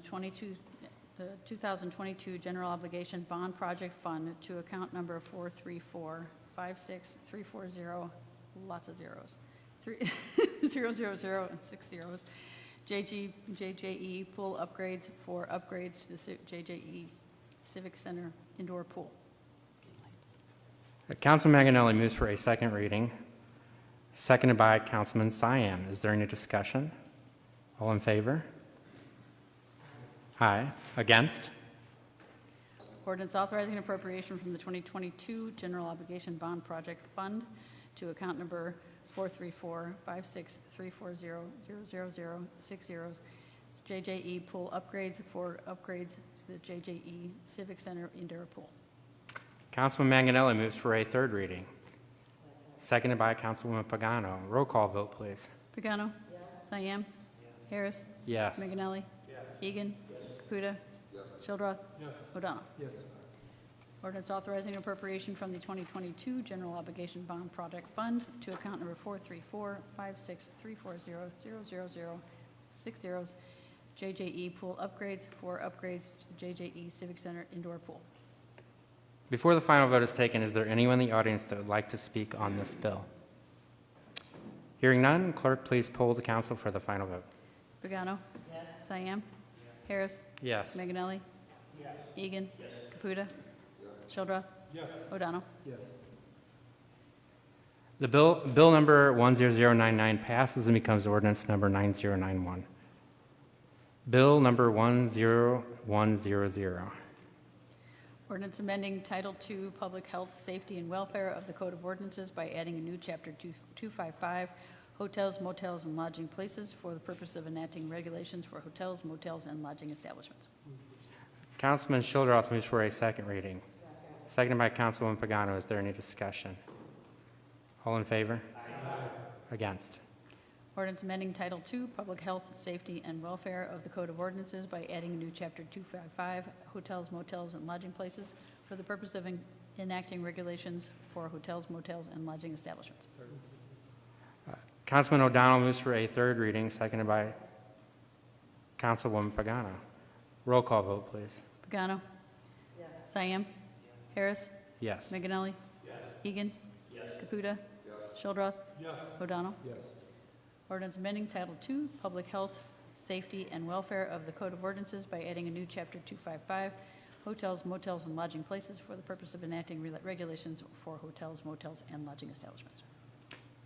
2022 General Obligation Bond Project Fund to account number 434-56340, lots of zeros, 000 and 6 zeros, JJE pool upgrades for upgrades to the JJE Civic Center indoor pool.
Councilman Manganelli moves for a second reading, seconded by Councilman Siam. Is there any discussion? All in favor? Aye. Against?
Ordinance authorizing an appropriation from the 2022 General Obligation Bond Project Fund to account number 434-56340-00060 JJE pool upgrades for upgrades to the JJE Civic Center indoor pool.
Councilman Manganelli moves for a third reading, seconded by Councilwoman Pagano. Roll call vote, please.
Pagano. Siam. Harris.
Yes.
Manganelli. Egan. Caputa. Shildroth. O'Donnell. Ordinance authorizing appropriation from the 2022 General Obligation Bond Project Fund to account number 434-56340-00060 JJE pool upgrades for upgrades to the JJE Civic Center indoor pool.
Before the final vote is taken, is there anyone in the audience that would like to speak on this bill? Hearing none, clerk, please poll the council for the final vote.
Pagano. Siam. Harris.
Yes.
Manganelli. Egan. Caputa. Shildroth. O'Donnell.
The bill number 10099 passes and becomes ordinance number 9091. Bill number 10100.
Ordinance amending Title II Public Health, Safety, and Welfare of the Code of Ordinances by adding a new Chapter 255, Hotels, Motels, and Lodging Places for the purpose of enacting regulations for hotels, motels, and lodging establishments.
Councilman Shildroth moves for a second reading. Seconded by Councilwoman Pagano. Is there any discussion? All in favor? Against?
Ordinance amending Title II Public Health, Safety, and Welfare of the Code of Ordinances by adding a new Chapter 255, Hotels, Motels, and Lodging Places for the purpose of enacting regulations for hotels, motels, and lodging establishments.
Councilman O'Donnell moves for a third reading, seconded by Councilwoman Pagano. Roll call vote, please.
Pagano. Siam. Harris.
Yes.
Manganelli. Egan. Caputa. Shildroth. O'Donnell. Ordinance amending Title II, Public Health, Safety, and Welfare of the Code of Ordinances by adding a new Chapter 255, Hotels, Motels, and Lodging Places for the purpose of enacting regulations for hotels, motels, and lodging establishments.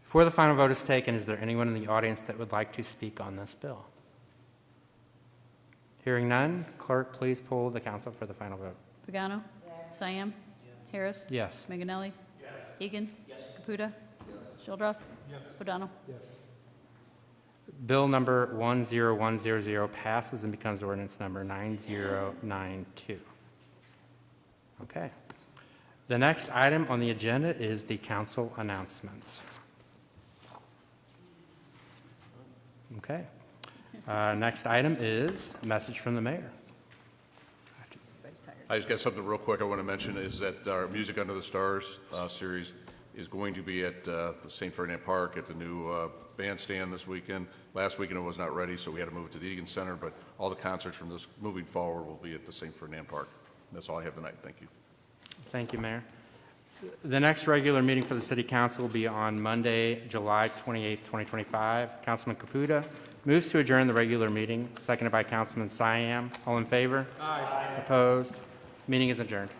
Before the final vote is taken, is there anyone in the audience that would like to speak on this bill? Hearing none, clerk, please poll the council for the final vote.
Pagano? Siam? Harris?
Yes.
Meganelli? Egan? Caputa? Shildroth? O'Donnell?
Bill number 10100 passes and becomes ordinance number 9092. Okay. The next item on the agenda is the council announcements. Okay. Next item is message from the mayor.
I just got something real quick I want to mention is that our Music Under the Stars series is going to be at the St. Ferdinand Park at the new bandstand this weekend. Last weekend it was not ready, so we had to move it to the Egan Center, but all the concerts from this moving forward will be at the St. Ferdinand Park. That's all I have tonight. Thank you.
Thank you, Mayor. The next regular meeting for the City Council will be on Monday, July 28, 2025. Councilman Caputa moves to adjourn the regular meeting, seconded by Councilman Siam. All in favor? Aye. Opposed? Meeting is adjourned.